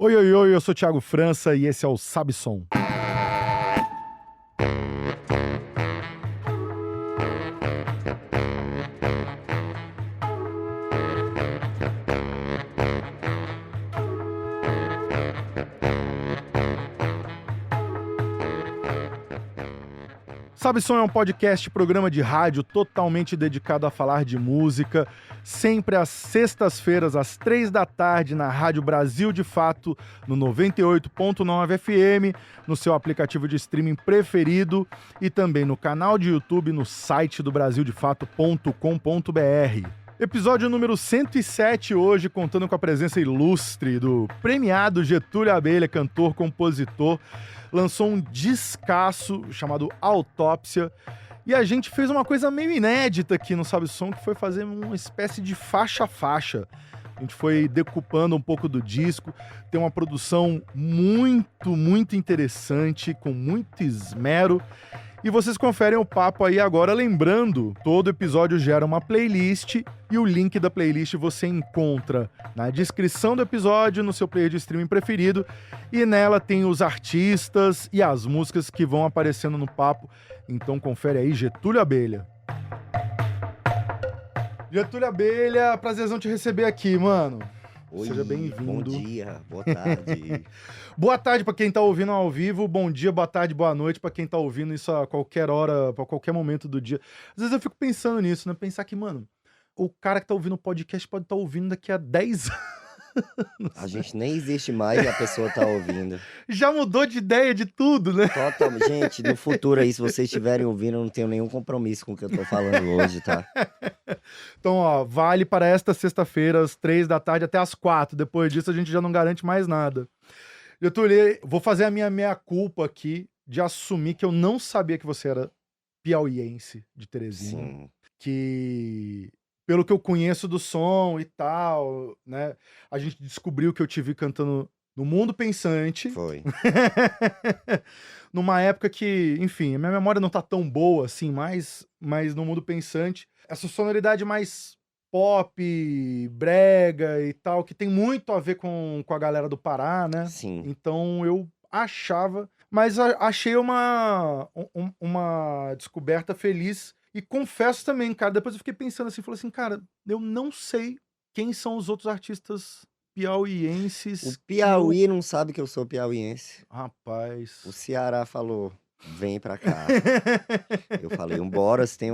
Oi, oi, oi, eu sou o Thiago França e esse é o Sabe Som. Sabe Som é um podcast, programa de rádio totalmente dedicado a falar de música, sempre às sextas-feiras, às 3 da tarde, na Rádio Brasil de Fato, no 98.9 FM, no seu aplicativo de streaming preferido e também no canal de YouTube no site do brasildefato.com.br. Episódio número 107 hoje, contando com a presença ilustre do premiado Getúlio Abelha, cantor, compositor, lançou um descasso chamado Autópsia, e a gente fez uma coisa meio inédita aqui no Sabe Som, que foi fazer uma espécie de faixa a faixa. A gente foi decupando um pouco do disco, tem uma produção muito interessante, com muito esmero. E vocês conferem o papo aí agora, lembrando, todo episódio gera uma playlist e o link da playlist você encontra na descrição do episódio, no seu player de streaming preferido, e nela tem os artistas e as músicas que vão aparecendo no papo. Então confere aí, Getúlio Abelha. Getúlio Abelha, prazerzão te receber aqui, mano. Oi, seja bem-vindo. Bom dia, boa tarde. Boa tarde pra quem tá ouvindo ao vivo, bom dia, boa tarde, boa noite pra quem tá ouvindo isso a qualquer hora, pra qualquer momento do dia. Às vezes eu fico pensando nisso, né? Pensar que, mano, o cara que tá ouvindo o podcast pode estar ouvindo daqui a 10 anos. A gente nem existe mais e a pessoa tá ouvindo. Já mudou de ideia de tudo, né? Totalmente. Gente, no futuro aí, se vocês estiverem ouvindo, eu não tenho nenhum compromisso com o que eu tô falando hoje, tá? Então, ó, vale para esta sexta-feira, às 3 da tarde até às 4. Depois disso, a gente já não garante mais nada. Getúlio, vou fazer a minha meia-culpa aqui de assumir que eu não sabia que você era piauiense de Teresina. Sim. Que, pelo que eu conheço do som e tal, né, a gente descobriu que eu te vi cantando no Mundo Pensante. Foi. Numa época que, enfim, a minha memória não tá tão boa assim, mas no Mundo Pensante, essa sonoridade mais pop, brega e tal, que tem muito a ver com a galera do Pará, né? Sim. Então eu achava, mas achei uma descoberta feliz. E confesso também, cara, depois eu fiquei pensando assim, falei assim, cara, eu não sei quem são os outros artistas piauienses. O Piauí não sabe que eu sou piauiense. Rapaz. O Ceará falou, vem pra cá. Eu falei, embora, se tem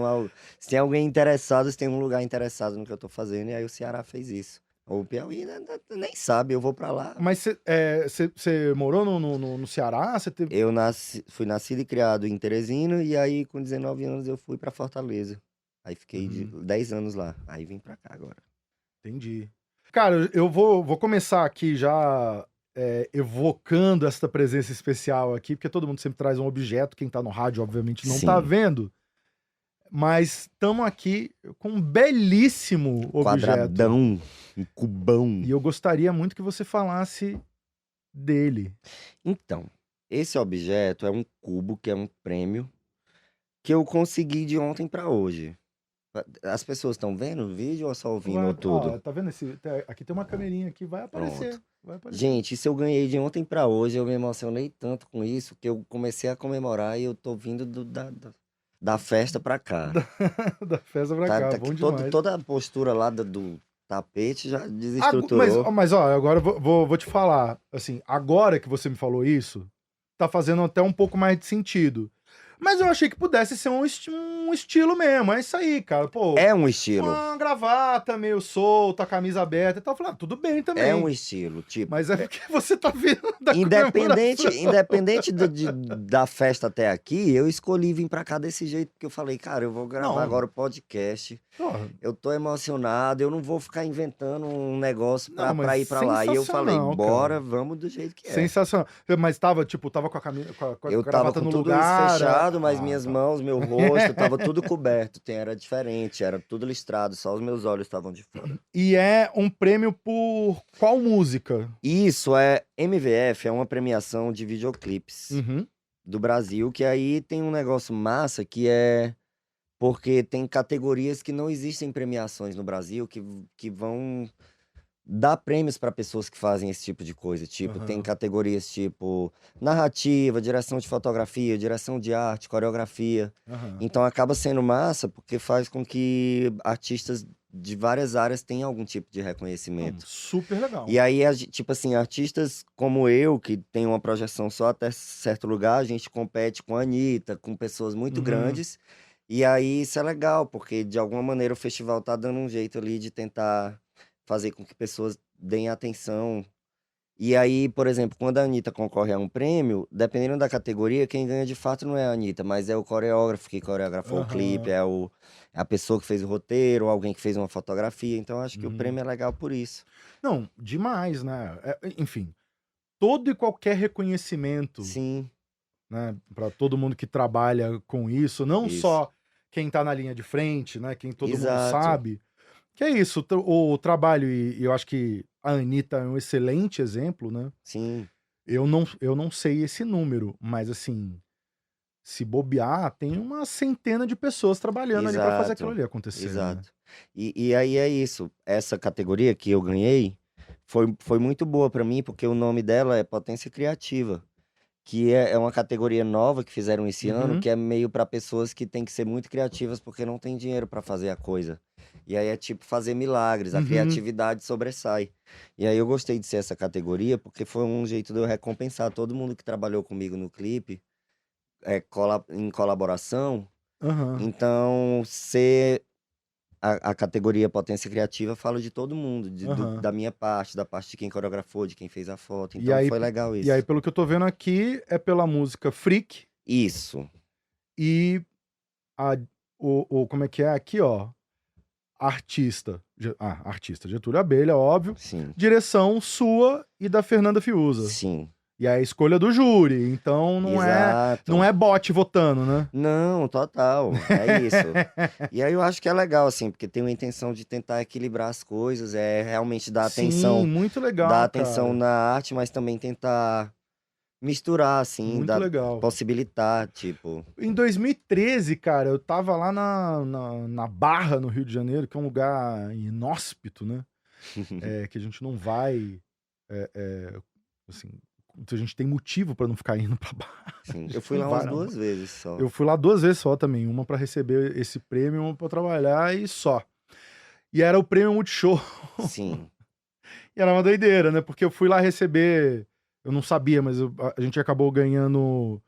alguém interessado, se tem um lugar interessado no que eu tô fazendo, e aí o Ceará fez isso. O Piauí nem sabe, eu vou pra lá. Mas você morou no Ceará? Eu fui nascido e criado em Teresina, e aí com 19 anos eu fui pra Fortaleza. Aí fiquei 10 anos lá, aí vim pra cá agora. Entendi. Cara, eu vou começar aqui já evocando esta presença especial aqui, porque todo mundo sempre traz um objeto, quem tá no rádio obviamente não tá vendo, mas estamos aqui com um belíssimo objeto. Quadradão, um cubão. E eu gostaria muito que você falasse dele. Então, esse objeto é um cubo, que é um prêmio, que eu consegui de ontem pra hoje. As pessoas estão vendo o vídeo ou só ouvindo tudo? Ó, tá vendo aqui tem uma câmerinha aqui, vai aparecer. Pronto. Vai aparecer. Gente, isso eu ganhei de ontem pra hoje, eu me emocionei tanto com isso, que eu comecei a comemorar e eu tô vindo da festa pra cá. Da festa pra cá, bom demais. Toda a postura lá do tapete já desestruturou. Mas ó, agora eu vou te falar, assim, agora que você me falou isso, tá fazendo até um pouco mais de sentido. Mas eu achei que pudesse ser um estilo mesmo, é isso aí, cara, pô. É um estilo. Uma gravata meio solta, a camisa aberta e tal, falando, tudo bem também. É um estilo, tipo... Mas é porque você tá vindo da Independente da festa até aqui, eu escolhi vir pra cá desse jeito, porque eu falei, cara, eu vou gravar agora o podcast, eu tô emocionado, eu não vou ficar inventando um negócio pra ir pra lá. E eu falei, bora, vamos do jeito que é. Sensacional. Mas tava com a camisa, com a eu tava gravata com no tudo lugar. Isso fechado, mas minhas mãos, meu rosto, tava tudo coberto, era diferente, era tudo listrado, só os meus olhos estavam de fora. E é um prêmio por qual música? Isso, MVF, é uma premiação de videoclipes do Brasil, que aí tem um negócio massa que é porque tem categorias que não existem premiações no Brasil, que vão dá prêmios para pessoas que fazem esse tipo de coisa. Tipo, tem categorias tipo narrativa, direção de fotografia, direção de arte, coreografia. Então acaba sendo massa porque faz com que artistas de várias áreas tenham algum tipo de reconhecimento. Super legal. E aí, tipo assim, artistas como eu, que tem uma projeção só até certo lugar, a gente compete com a Anitta, com pessoas muito grandes. E aí isso é legal, porque de alguma maneira o festival tá dando um jeito ali de tentar fazer com que pessoas deem atenção. E aí, por exemplo, quando a Anitta concorre a um prêmio, dependendo da categoria, quem ganha de fato não é a Anitta, mas é o coreógrafo que coreografou o clipe, é a pessoa que fez o roteiro, alguém que fez uma fotografia. Então, acho que o prêmio é legal por isso. Não, demais, né? Enfim, todo e qualquer reconhecimento, Sim, né, para todo mundo que trabalha com isso, não isso. só quem tá na linha de frente, né, quem todo mundo Exato. sabe. Que é isso, o trabalho, e eu acho que a Anitta é um excelente exemplo, né? Sim, Eu não sei esse número, mas assim, se bobear, tem uma centena de pessoas trabalhando ali pra fazer aquilo ali acontecer, né? exato. E aí é isso. Essa categoria que eu ganhei foi muito boa pra mim, porque o nome dela é Potência Criativa, que é uma categoria nova que fizeram esse ano, que é meio pra pessoas que têm que ser muito criativas porque não tem dinheiro pra fazer a coisa. E aí é tipo fazer milagres, a criatividade sobressai. E aí eu gostei de ser essa categoria porque foi um jeito de eu recompensar todo mundo que trabalhou comigo no clipe, em colaboração. Então, ser a categoria Potência Criativa fala de todo mundo, da minha parte, da parte de quem coreografou, de quem fez a foto. E Então aí, foi legal e aí, isso. pelo que eu tô vendo aqui, é pela música Freak Isso, e a, como é que é aqui, ó? Artista. Artista Getúlio Abelha, óbvio. sim, Direção sua e da Fernanda Fiuza. sim. E é a escolha do júri, então não Exato. é bot votando, né? Não, total, é isso. E aí eu acho que é legal, assim, porque tem uma intenção de tentar equilibrar as coisas, é realmente dar Sim, atenção, muito dar legal, atenção cara. na arte, mas também tentar misturar, assim, Muito legal. possibilitar, tipo. Em 2013, cara, eu tava lá na Barra, no Rio de Janeiro, que é um lugar inóspito, né? Que a gente não vai. Assim, a gente tem motivo pra não ficar indo pra Barra. Sim, A eu gente fui não lá vai umas na 2 Barra. vezes só. Eu fui lá 2 vezes só também, uma pra receber esse prêmio, uma pra trabalhar e só. E era o prêmio Multishow. Sim, E era uma doideira, né? Porque eu fui lá receber. Eu não sabia, mas a gente acabou ganhando.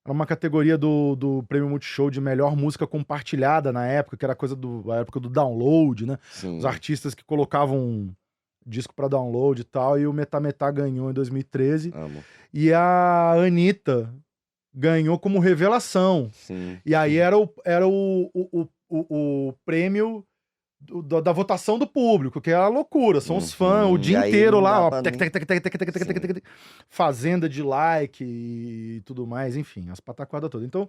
Era uma categoria do Prêmio Multishow de melhor música compartilhada na época, que era coisa da época do download, né? Os sim, artistas que colocavam disco pra download e tal, e o Metá Metá ganhou em 2013. amo. E a Anitta ganhou como revelação. Sim. E aí era o prêmio da votação do público, que é a loucura. São os fãs o E dia aí inteiro não dá lá, ó, pra nem. Sim, fazenda de like e tudo mais, enfim, as pataquadas todas. Então,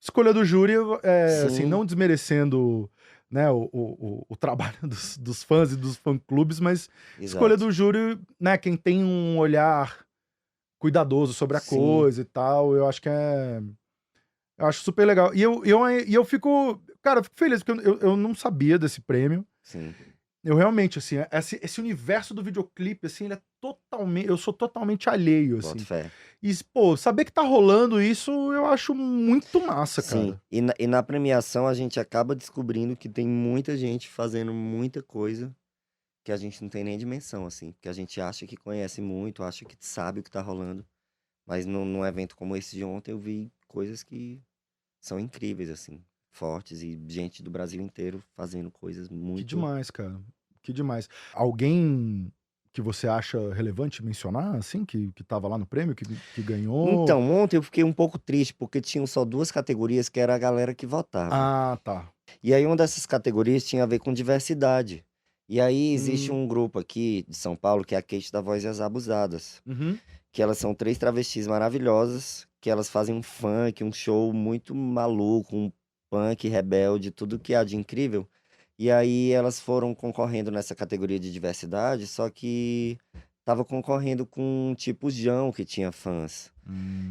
escolha do júri, assim, sim, não desmerecendo, né, o trabalho dos fãs e dos fã-clubes, mas escolha exato. do júri, né, quem tem um olhar cuidadoso sobre a Sim, coisa e tal, eu acho que eu acho super legal. E eu fico, cara, eu fico feliz, porque eu não sabia desse prêmio. sim, Eu realmente, assim, esse universo do videoclipe, assim, ele é totalmente. Eu sou totalmente alheio, boto assim. fé. E, pô, saber que tá rolando isso, eu acho muito massa, Sim, cara. e na premiação a gente acaba descobrindo que tem muita gente fazendo muita coisa que a gente não tem nem dimensão, assim. Que a gente acha que conhece muito, acha que sabe o que tá rolando. Mas num evento como esse de ontem eu vi coisas que são incríveis, assim. Fortes e gente do Brasil inteiro fazendo coisas Que muito. demais, cara. Que demais. Alguém que você acha relevante mencionar, assim, que tava lá no prêmio, que ganhou? Então, ontem eu fiquei um pouco triste porque tinham só 2 categorias que era a galera que votava. Ah, tá. E aí uma dessas categorias tinha a ver com diversidade. E aí existe Hum, um grupo aqui de São Paulo que é a Kate da Voz e as Abusadas, uhum. que elas são 3 travestis maravilhosas, que elas fazem um funk, um show muito maluco, um punk rebelde, tudo que há de incrível. E aí elas foram concorrendo nessa categoria de diversidade, só que tava concorrendo com um tipo Jão que tinha fãs.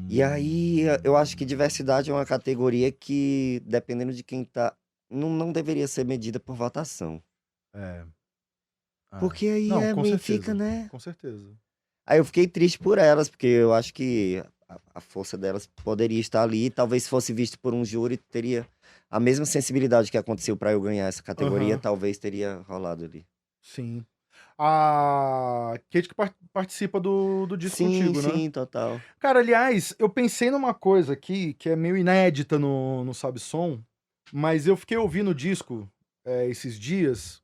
E aí eu acho que diversidade é uma categoria que, dependendo de quem tá, não deveria ser medida por votação. É. Porque aí Não, com certeza, fica, né? Com certeza. Aí eu fiquei triste por elas, porque eu acho que a força delas poderia estar ali. Talvez fosse visto por um júri, teria a mesma sensibilidade que aconteceu pra eu ganhar essa categoria, talvez teria rolado ali. Sim. A Kate que participa do disco contigo, né? Sim, total. Cara, aliás, eu pensei numa coisa aqui que é meio inédita no Sabe Som, mas eu fiquei ouvindo o disco esses dias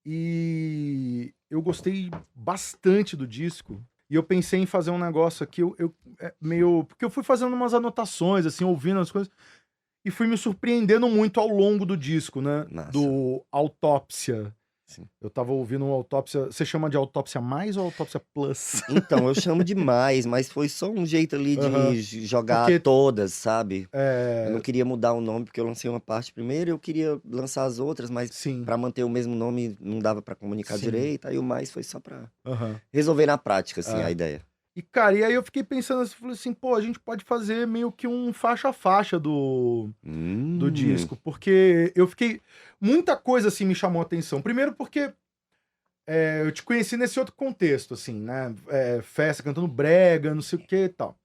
e eu gostei bastante do disco. E eu pensei em fazer um negócio aqui, meio. Porque eu fui fazendo umas anotações, assim, ouvindo as coisas, e fui me surpreendendo muito ao longo do disco, né? Massa. Do Autópsia. Sim. Eu tava ouvindo uma Autópsia. Você chama de Autópsia Mais ou Autópsia Plus? Então, eu chamo demais, mas foi só um jeito ali de jogar Porque todas, sabe? Eu não queria mudar o nome, porque eu lancei uma parte primeiro, eu queria lançar as outras, mas sim. pra manter o mesmo nome não dava pra comunicar Sim. direito, aí o mais foi só pra Aham. resolver na prática, assim, a ideia. E, cara, e aí eu fiquei pensando assim, falei assim, pô, a gente pode fazer meio que um faixa a faixa do disco, porque eu fiquei... Muita coisa, assim, me chamou a atenção. Primeiro porque eu te conheci nesse outro contexto, assim, né? Festa, cantando brega, não sei o que e tal.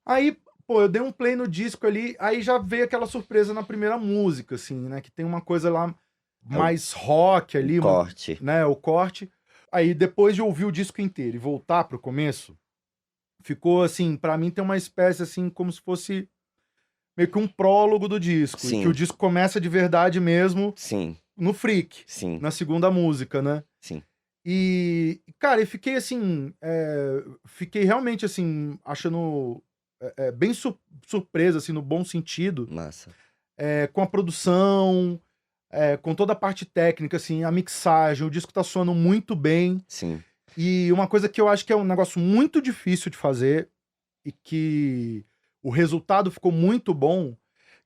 Aí, pô, eu dei um play no disco ali, aí já veio aquela surpresa na primeira música, assim, né? Que tem uma coisa lá mais rock ali. O corte. Né? O corte. Aí, depois de ouvir o disco inteiro e voltar pro começo, ficou, assim, pra mim tem uma espécie, assim, como se fosse meio que um prólogo do disco. Sim. E que o disco começa de verdade mesmo Sim. no Freak. Sim. Na segunda música, né? Sim. E, cara, eu fiquei assim. Fiquei realmente assim, achando bem surpreso, assim, no bom sentido. Massa. Com a produção, com toda a parte técnica, assim, a mixagem, o disco tá soando muito bem. Sim. E uma coisa que eu acho que é um negócio muito difícil de fazer e que o resultado ficou muito bom,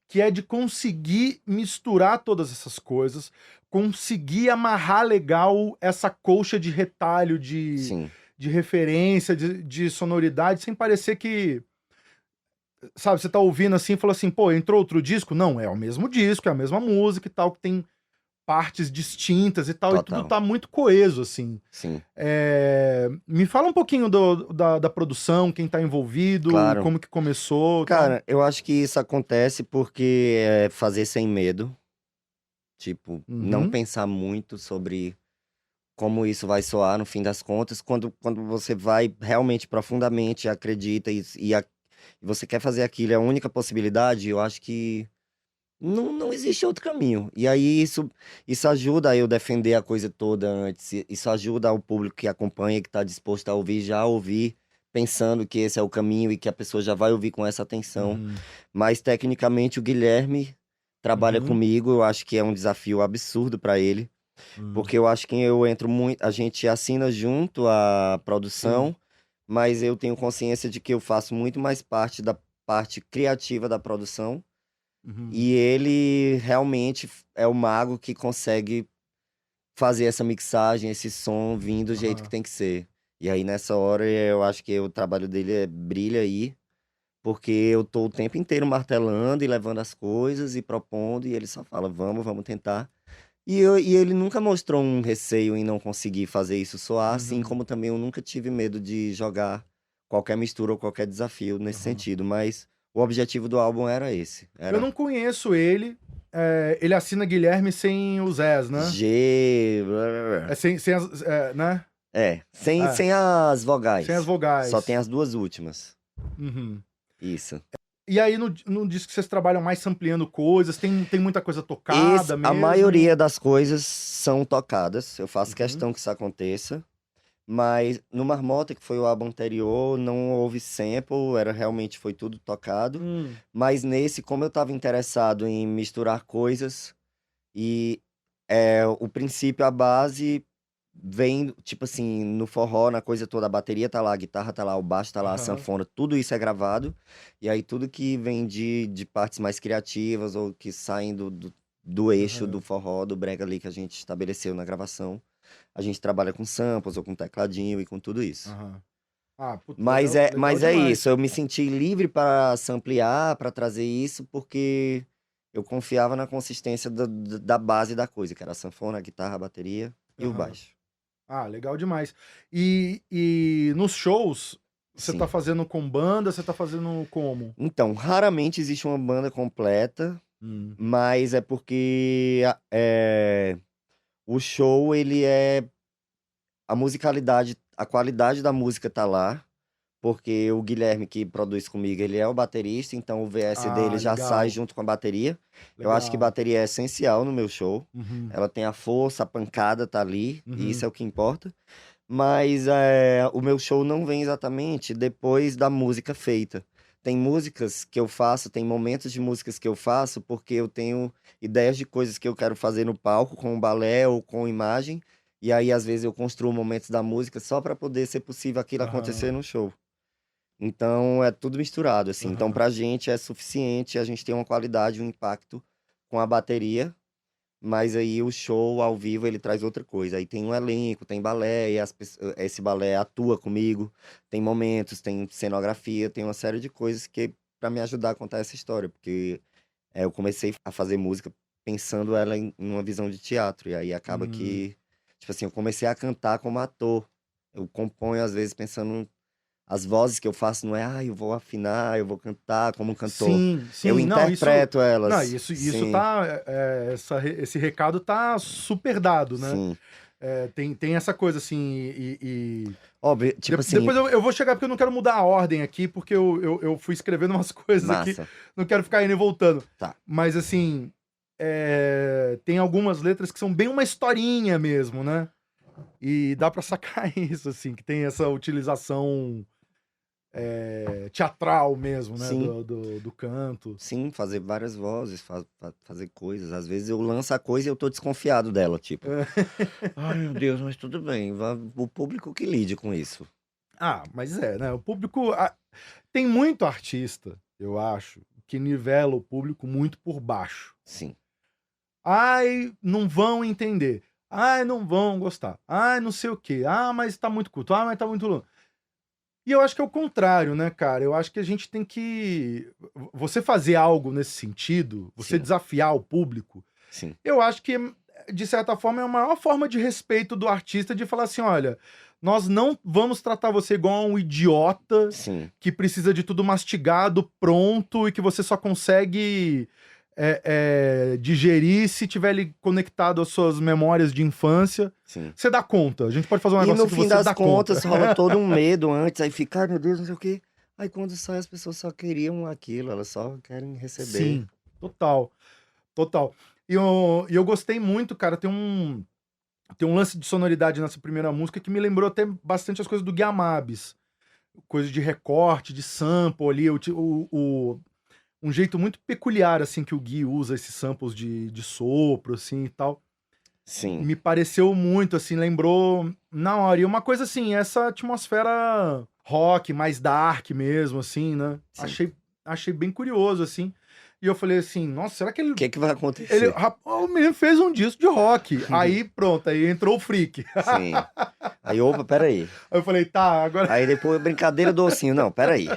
que é de conseguir misturar todas essas coisas, conseguir amarrar legal essa colcha de retalho, de referência, de sonoridade, sem parecer que, sabe, você tá ouvindo assim e fala assim, pô, entrou outro disco? Não, é o mesmo disco, é a mesma música e tal, que tem partes distintas e tal, Total. e tudo tá muito coeso, assim. Sim. Me fala um pouquinho da produção, quem tá envolvido, Claro. como que começou. Cara, tal. eu acho que isso acontece porque é fazer sem medo. Tipo, não pensar muito sobre como isso vai soar no fim das contas. Quando você vai realmente profundamente, acredita e você quer fazer aquilo, é a única possibilidade, eu acho que não existe outro caminho. E aí isso ajuda a eu defender a coisa toda antes. Isso ajuda o público que acompanha, que está disposto a ouvir, já ouvir, pensando que esse é o caminho e que a pessoa já vai ouvir com essa atenção. Mas, tecnicamente, o Guilherme trabalha comigo. Eu acho que é um desafio absurdo para ele. Porque eu acho que eu entro muito... A gente assina junto a produção, mas eu tenho consciência de que eu faço muito mais parte da parte criativa da produção. E ele realmente é o mago que consegue fazer essa mixagem, esse som vir do jeito que tem que ser. E aí, nessa hora, eu acho que o trabalho dele brilha aí, porque eu tô o tempo inteiro martelando e levando as coisas e propondo, e ele só fala, vamos tentar. E ele nunca mostrou um receio em não conseguir fazer isso soar, assim como também eu nunca tive medo de jogar qualquer mistura ou qualquer desafio nesse sentido, mas o objetivo do álbum era esse. Eu não conheço ele. Ele assina Guilherme sem os S, né? G... Sem as, né? Sem as vogais. Sem as vogais. Só tem as duas últimas. Isso. E aí, no disco que vocês trabalham mais sampleando coisas, tem muita coisa tocada mesmo? A maioria das coisas são tocadas. Eu faço questão que isso aconteça. Mas no Marmota, que foi o álbum anterior, não houve sample, realmente foi tudo tocado. Mas nesse, como eu estava interessado em misturar coisas, e o princípio, a base vem, tipo assim, no forró, na coisa toda, a bateria tá lá, a guitarra tá lá, o baixo tá lá, a sanfona, tudo isso é gravado. E aí tudo que vem de partes mais criativas ou que saem do eixo do forró, do brega ali que a gente estabeleceu na gravação, a gente trabalha com samples ou com tecladinho e com tudo isso. Mas é isso, eu me senti livre para samplear, para trazer isso, porque eu confiava na consistência da base da coisa, que era a sanfona, a guitarra, a bateria e o baixo. Ah, legal demais. E nos shows, você tá Sim. fazendo com banda, você tá fazendo como? Então, raramente existe uma banda completa, Hum. mas é porque o show, ele é a musicalidade, a qualidade da música tá lá, porque o Guilherme que produz comigo, ele é o baterista, então o VS dele Ah, já sai legal, junto com a bateria. Eu acho que legal. bateria é essencial no meu show. Uhum, Ela tem a força, a pancada tá ali, e isso uhum. é o que importa. Mas o meu show não vem exatamente depois da música feita. Tem músicas que eu faço, tem momentos de músicas que eu faço porque eu tenho ideias de coisas que eu quero fazer no palco com o balé ou com imagem. E aí, às vezes, eu construo momentos da música só para poder ser possível aquilo acontecer Aham, no show. Então, é tudo misturado, assim. Então, aham. pra gente é suficiente, a gente tem uma qualidade, um impacto com a bateria, mas aí o show ao vivo ele traz outra coisa. Aí tem um elenco, tem balé, e esse balé atua comigo, tem momentos, tem cenografia, tem uma série de coisas que para me ajudar a contar essa história, porque eu comecei a fazer música pensando ela em uma visão de teatro, e aí acaba Hum. que, tipo assim, eu comecei a cantar como ator. Eu componho às vezes pensando as vozes que eu faço não é, eu vou afinar, eu vou cantar como um cantor. Sim, Eu sim, não, isso, interpreto não, elas. isso Sim, tá, esse recado tá super dado, né? sim. Tem essa coisa assim, Óbvio, tipo assim, depois eu vou chegar porque eu não quero mudar a ordem aqui, porque eu fui escrevendo umas coisas aqui, massa. não quero ficar indo e voltando. Tá. Mas assim, tem algumas letras que são bem uma historinha mesmo, né? E dá pra sacar isso, assim, que tem essa utilização teatral mesmo, né? Sim, Do canto. sim, fazer várias vozes, fazer coisas. Às vezes eu lanço a coisa e eu tô desconfiado dela, tipo. Ai, meu Deus, mas tudo bem. O público que lide com isso. Ah, mas né? O público. Tem muito artista, eu acho, que nivela o público muito por baixo. Sim, Ai, não vão entender. Ai, não vão gostar. Ai, não sei o quê. Ah, mas tá muito curto. Ah, mas tá muito longo. E eu acho que é o contrário, né, cara? Eu acho que a gente tem que. Você fazer algo nesse sentido, você sim, desafiar o público, sim, eu acho que, de certa forma, é a maior forma de respeito do artista de falar assim: olha, nós não vamos tratar você igual a um idiota sim, que precisa de tudo mastigado, pronto, e que você só consegue digerir se tiver ali conectado às suas memórias de infância. sim. Você dá conta. A gente pode fazer um E negócio no que fim você das dá conta. contas, rola todo um medo antes, aí fica, ai meu Deus, não sei o quê. Aí quando sai, as pessoas só queriam aquilo, elas só querem receber. Sim, total, total. E eu gostei muito, cara. Tem um lance de sonoridade nessa primeira música que me lembrou até bastante as coisas do Guiamabes. Coisa de recorte, de sample ali, um jeito muito peculiar, assim, que o Gui usa esses samples de sopro, assim, e tal. Sim, Me pareceu muito, assim, lembrou na hora. E uma coisa assim, essa atmosfera rock, mais dark mesmo, assim, né? sim. Achei bem curioso, assim. E eu falei assim, nossa, será que O ele que é que vai acontecer? o menino fez um disco de rock. Aí, pronto, aí entrou o freak. Sim. Aí, opa, peraí. Aí eu falei, tá, agora. Aí depois, brincadeira do ossinho. Não, peraí.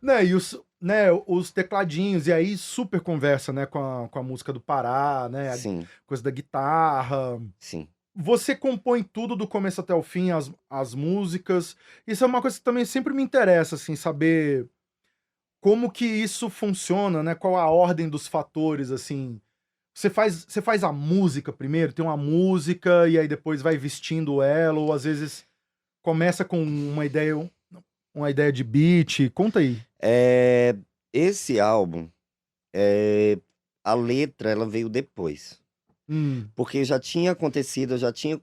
Né, e os tecladinhos, e aí super conversa, né, com a música do Pará, né, a Sim, coisa da guitarra. sim, Você compõe tudo do começo até o fim, as músicas. Isso é uma coisa que também sempre me interessa, assim, saber como que isso funciona, né, qual a ordem dos fatores, assim. Você faz a música primeiro, tem uma música, e aí depois vai vestindo ela, ou às vezes começa com uma ideia de beat. Conta aí. esse álbum, é, a letra, ela veio depois. Hum. Porque já tinha acontecido, eu já tinha.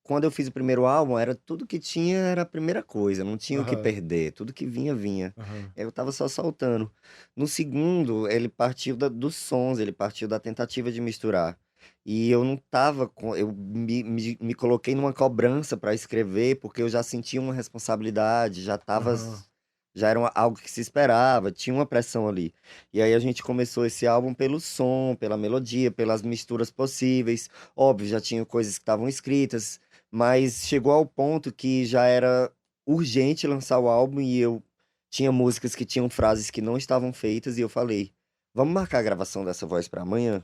Quando eu fiz o primeiro álbum, era tudo que tinha, era a primeira coisa, não tinha o que Aham, perder. Tudo que vinha, vinha. aham. Eu tava só soltando. No segundo, ele partiu dos sons, ele partiu da tentativa de misturar. E eu não tava com. Eu me coloquei numa cobrança para escrever, porque eu já sentia uma responsabilidade, já tava. Aham. Já era algo que se esperava, tinha uma pressão ali. E aí a gente começou esse álbum pelo som, pela melodia, pelas misturas possíveis. Óbvio, já tinha coisas que estavam escritas, mas chegou ao ponto que já era urgente lançar o álbum e eu tinha músicas que tinham frases que não estavam feitas e eu falei: "Vamos marcar a gravação dessa voz para amanhã?"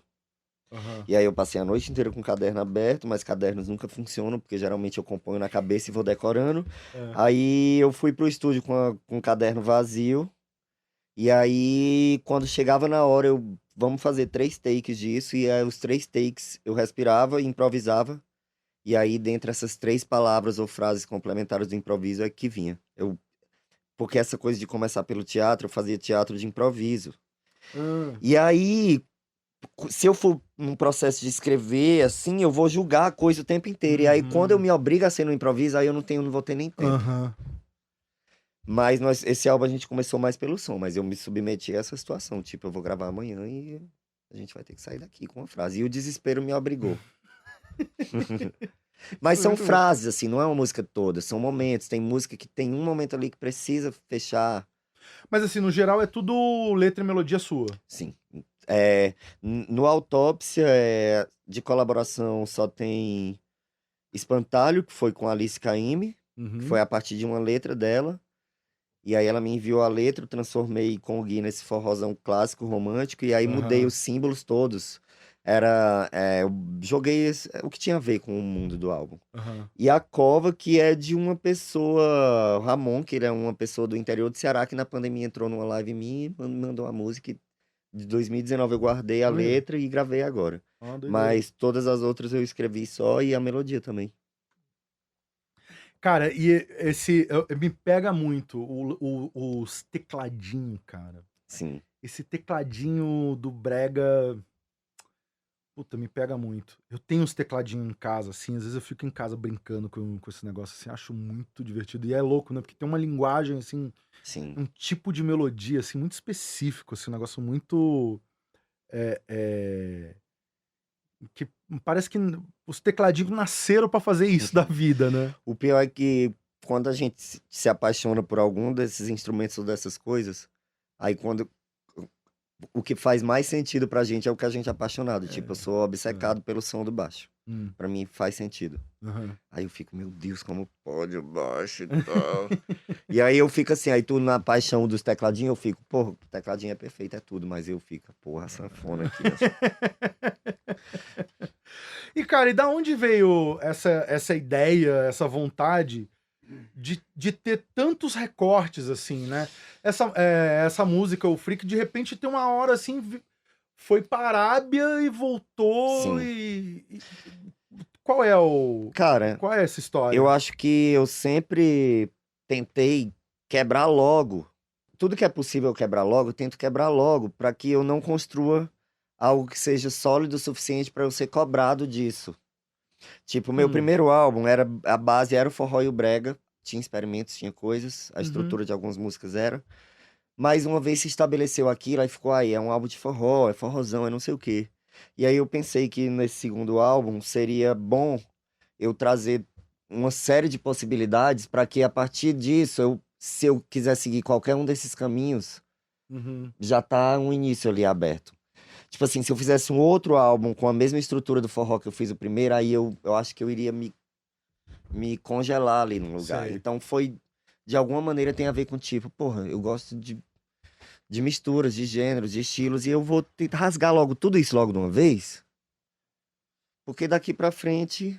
E aí eu passei a noite inteira com o caderno aberto, mas cadernos nunca funcionam, porque geralmente eu componho na cabeça e vou decorando. Aí eu fui pro estúdio com o caderno vazio. E aí, quando chegava na hora, vamos fazer 3 takes disso. E aí, os 3 takes eu respirava e improvisava. E aí, dentre essas 3 palavras ou frases complementares do improviso é que vinha. Porque essa coisa de começar pelo teatro, eu fazia teatro de improviso. E aí, se eu for num processo de escrever, assim, eu vou julgar a coisa o tempo inteiro. E aí, quando eu me obrigo a ser no improviso, aí eu não vou ter nem tempo. Mas esse álbum a gente começou mais pelo som, mas eu me submeti a essa situação. Tipo, eu vou gravar amanhã e a gente vai ter que sair daqui com uma frase. E o desespero me obrigou. Mas são frases, assim, não é uma música toda, são momentos. Tem música que tem um momento ali que precisa fechar. Mas assim, no geral é tudo letra e melodia sua? Sim. No Autópsia, de colaboração, só tem Espantalho, que foi com a Alice Caymmi, que foi a partir de uma letra dela. E aí ela me enviou a letra, eu transformei com o Gui nesse forrozão clássico, romântico, e aí mudei os símbolos todos. Eu joguei o que tinha a ver com o mundo do álbum. E a Cova, que é de uma pessoa, Ramon, que ele é uma pessoa do interior do Ceará, que na pandemia entrou numa live minha e mandou uma música. De 2019 eu guardei a letra e gravei agora. Mas todas as outras eu escrevi só e a melodia também. Cara, e me pega muito os tecladinhos, cara. Sim. Esse tecladinho do brega, puta, me pega muito. Eu tenho uns tecladinhos em casa, assim, às vezes eu fico em casa brincando com esse negócio, assim, acho muito divertido. E é louco, né? Porque tem uma linguagem, assim, Sim. um tipo de melodia, assim, muito específico, assim, um negócio muito... que parece que os tecladinhos nasceram pra fazer isso da vida, né? O pior é que quando a gente se apaixona por algum desses instrumentos ou dessas coisas, aí quando o que faz mais sentido pra gente é o que a gente é apaixonado. Tipo, eu sou obcecado pelo som do baixo. Pra mim faz sentido. Aí eu fico, meu Deus, como pode o baixo e tal. E aí eu fico assim, aí tu na paixão dos tecladinhos, eu fico, porra, o tecladinho é perfeito, é tudo, mas eu fico, porra, a sanfona aqui. E, cara, e da onde veio essa ideia, essa vontade de ter tantos recortes, assim, né? Essa música, o Freak, de repente tem uma hora, assim, foi pra Arábia e voltou. Qual é Cara, qual é essa história? Eu acho que eu sempre tentei quebrar logo. Tudo que é possível quebrar logo, eu tento quebrar logo, pra que eu não construa algo que seja sólido o suficiente pra eu ser cobrado disso. Tipo, o meu primeiro álbum, a base era o forró e o brega. Tinha experimentos, tinha coisas. A estrutura de algumas músicas era. Mas uma vez se estabeleceu aquilo, aí ficou aí, é um álbum de forró, é forrozão, é não sei o quê. E aí eu pensei que nesse segundo álbum seria bom eu trazer uma série de possibilidades para que a partir disso, se eu quiser seguir qualquer um desses caminhos, já tá um início ali aberto. Tipo assim, se eu fizesse um outro álbum com a mesma estrutura do forró que eu fiz o primeiro, aí eu acho que eu iria me congelar ali no lugar. Sei. Então de alguma maneira tem a ver com tipo, porra, eu gosto de misturas, de gêneros, de estilos, e eu vou tentar rasgar logo tudo isso logo de uma vez, porque daqui pra frente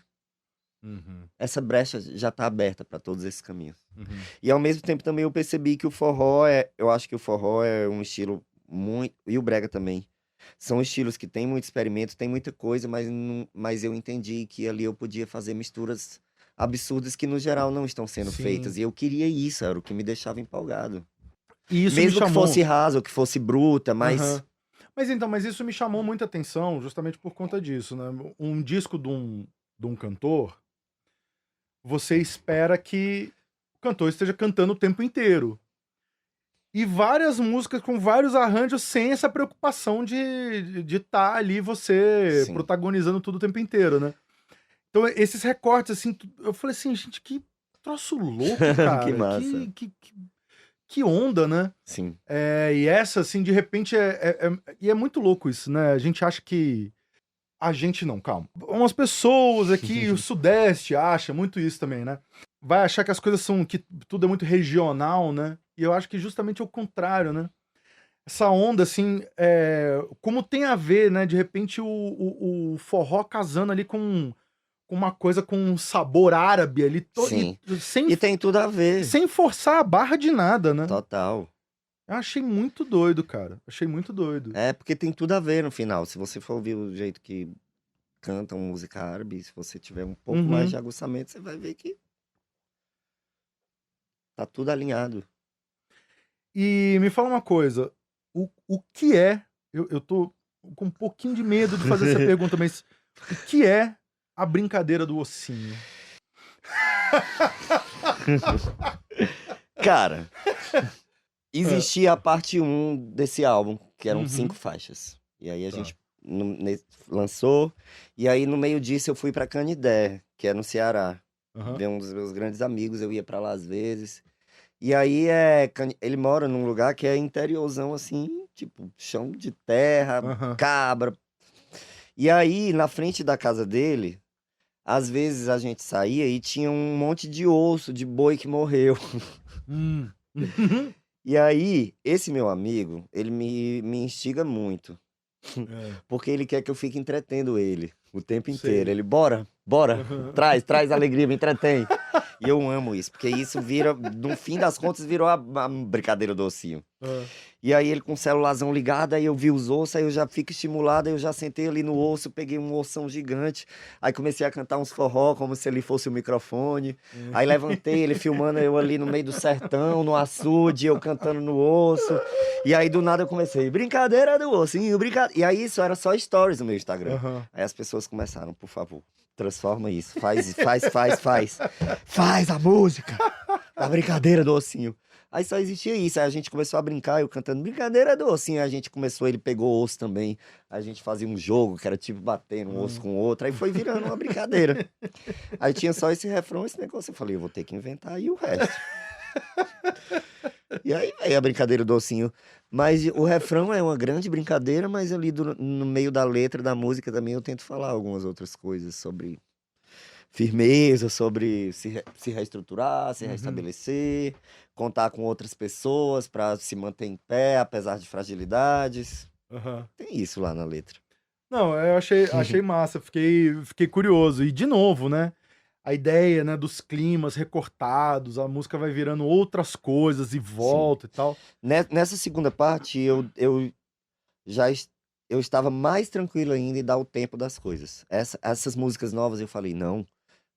essa brecha já tá aberta pra todos esses caminhos. E ao mesmo tempo também eu percebi que eu acho que o forró é um estilo muito, e o brega também, são estilos que tem muito experimento, tem muita coisa, mas eu entendi que ali eu podia fazer misturas absurdas que no geral não estão sendo feitas, e eu queria isso, era o que me deixava empolgado. E isso mesmo me chamou... que fosse rasa ou que fosse bruta, mas... Mas isso me chamou muita atenção justamente por conta disso, né? Um disco de um cantor, você espera que o cantor esteja cantando o tempo inteiro. E várias músicas com vários arranjos sem essa preocupação de estar ali você protagonizando tudo o tempo inteiro, né? Então esses recortes, assim, eu falei assim, gente, que troço louco, cara. Que massa. Que onda, né? Sim. E essa, assim, de repente, e é muito louco isso, né? A gente acha que... A gente não, calma. Umas pessoas aqui, o Sudeste acha muito isso também, né? Vai achar que as coisas são... que tudo é muito regional, né? E eu acho que justamente é o contrário, né? essa onda, assim, como tem a ver, né? De repente o forró casando ali com uma coisa com um sabor árabe ali, Sim. E tem tudo a ver. sem forçar a barra de nada, né? Total. Eu achei muito doido, cara. Achei muito doido. É, porque tem tudo a ver no final. Se você for ouvir o jeito que cantam música árabe, se você tiver um pouco mais de aguçamento, você vai ver que tá tudo alinhado. E me fala uma coisa, o que é, eu tô com um pouquinho de medo de fazer essa pergunta, mas o que é a brincadeira do ossinho? Cara, existia a parte 1 desse álbum, que eram 5 faixas. E aí a gente lançou, e aí no meio disso eu fui pra Canidé, que é no Ceará. Ver um dos meus grandes amigos, eu ia pra lá às vezes. E aí ele mora num lugar que é interiorzão, assim, tipo, chão de terra, cabra. E aí, na frente da casa dele, às vezes a gente saía e tinha um monte de osso de boi que morreu. E aí, esse meu amigo, ele me instiga muito. Porque ele quer que eu fique entretendo ele o tempo inteiro. Ele, bora, traz alegria, me entretém. E eu amo isso, porque isso vira, no fim das contas, virou a brincadeira do ossinho. E aí ele com o celularzão ligado, aí eu vi os ossos, aí eu já fico estimulado, aí eu já sentei ali no osso, peguei um ossão gigante, aí comecei a cantar uns forró, como se ele fosse o microfone. Aí levantei ele filmando eu ali no meio do sertão, no açude, eu cantando no osso. E aí do nada eu comecei, brincadeira do ossinho, brincadeira. E aí isso era só stories no meu Instagram. Aí as pessoas começaram, por favor, transforma isso, faz a música, a brincadeira do ossinho. Aí só existia isso, aí a gente começou a brincar, eu cantando brincadeira do ossinho, aí a gente começou, ele pegou o osso também, a gente fazia um jogo que era tipo batendo um osso com o outro, aí foi virando uma brincadeira. Aí tinha só esse refrão, esse negócio, eu falei, eu vou ter que inventar aí o resto. E aí veio a brincadeira do ossinho. Mas o refrão é uma grande brincadeira, mas ali no meio da letra da música também eu tento falar algumas outras coisas sobre firmeza, sobre se reestruturar, se restabelecer, contar com outras pessoas para se manter em pé, apesar de fragilidades. Tem isso lá na letra. Não, eu achei massa, fiquei curioso. E de novo, né? A ideia, né, dos climas recortados, a música vai virando outras coisas e volta e tal. Nessa segunda parte, eu estava mais tranquilo ainda em dar o tempo das coisas. Essas músicas novas eu falei, não,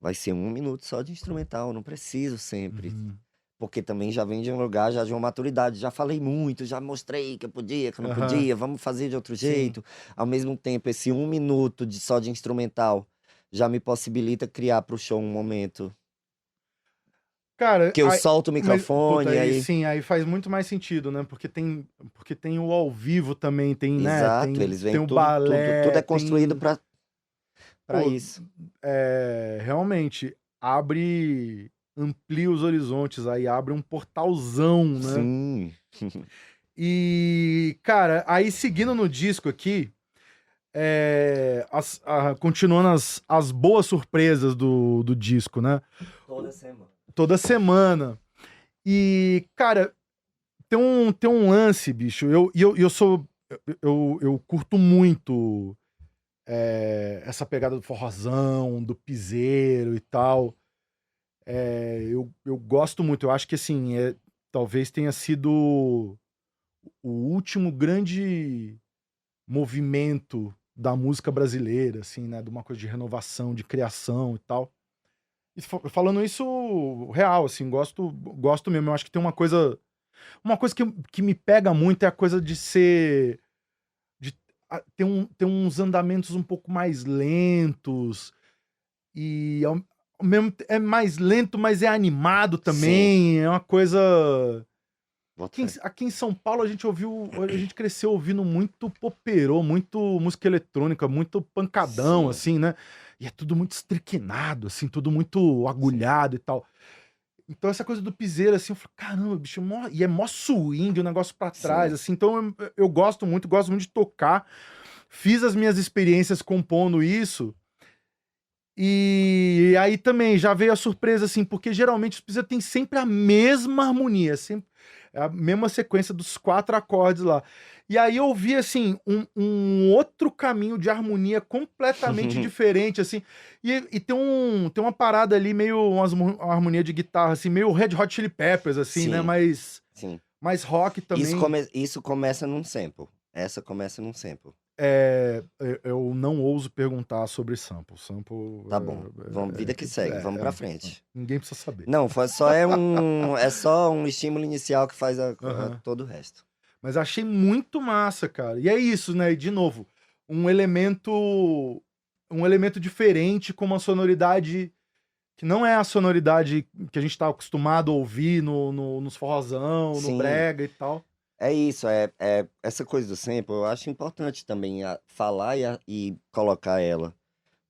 vai ser 1 minuto só de instrumental, não preciso sempre. Porque também já vem de um lugar, já de uma maturidade, já falei muito, já mostrei que eu podia, que eu não podia, vamos fazer de outro jeito. Ao mesmo tempo, esse 1 minuto só de instrumental já me possibilita criar pro show um momento. Cara, que eu solto o microfone, puta, aí... Sim, aí faz muito mais sentido, né? Porque tem o ao vivo também, tem, Exato, né? eles vêm tem o balé, tudo é construído pra isso. Realmente, amplia os horizontes, aí abre um portalzão, né? Sim. E, cara, aí seguindo no disco aqui, continuando as boas surpresas do disco, né? Toda semana. E, cara, tem um lance, bicho. Eu curto muito essa pegada do forrozão, do piseiro e tal. Eu gosto muito. Eu acho que, assim, talvez tenha sido o último grande movimento da música brasileira, assim, né? De uma coisa de renovação, de criação e tal. E falando isso real, assim, gosto mesmo. Eu acho que tem uma coisa que me pega muito é a coisa de ser... ter uns andamentos um pouco mais lentos e mesmo é mais lento, mas é animado também. Sim. É uma coisa... Aqui em São Paulo a gente cresceu ouvindo muito poperô, muito música eletrônica, muito pancadão, assim, né? E é tudo muito estriquinado, assim, tudo muito agulhado e tal. Então essa coisa do piseiro, assim, eu falei, caramba, bicho, e é mó swing, o negócio pra trás, assim. Então eu gosto muito de tocar. Fiz as minhas experiências compondo isso. E aí também já veio a surpresa, assim, porque geralmente os Pisa tem sempre a mesma harmonia, sempre a mesma sequência dos 4 acordes lá. E aí eu vi, assim, um outro caminho de harmonia completamente diferente, assim, e tem uma parada ali meio uma harmonia de guitarra, assim, meio Red Hot Chili Peppers, assim, né, Sim, mais sim. rock também. Isso começa num sample. Essa começa num sample. Eu não ouso perguntar sobre sample. Sample Tá bom. Vamos, vida que segue, vamos pra frente. ninguém precisa saber. Não, é só um estímulo inicial que faz todo o resto. Mas achei muito massa, cara. E é isso, né? E de novo, um elemento diferente com uma sonoridade que não é a sonoridade que a gente tá acostumado a ouvir nos forrozão, no Sim. brega e tal. É isso, essa coisa do sample, eu acho importante também falar e colocar ela.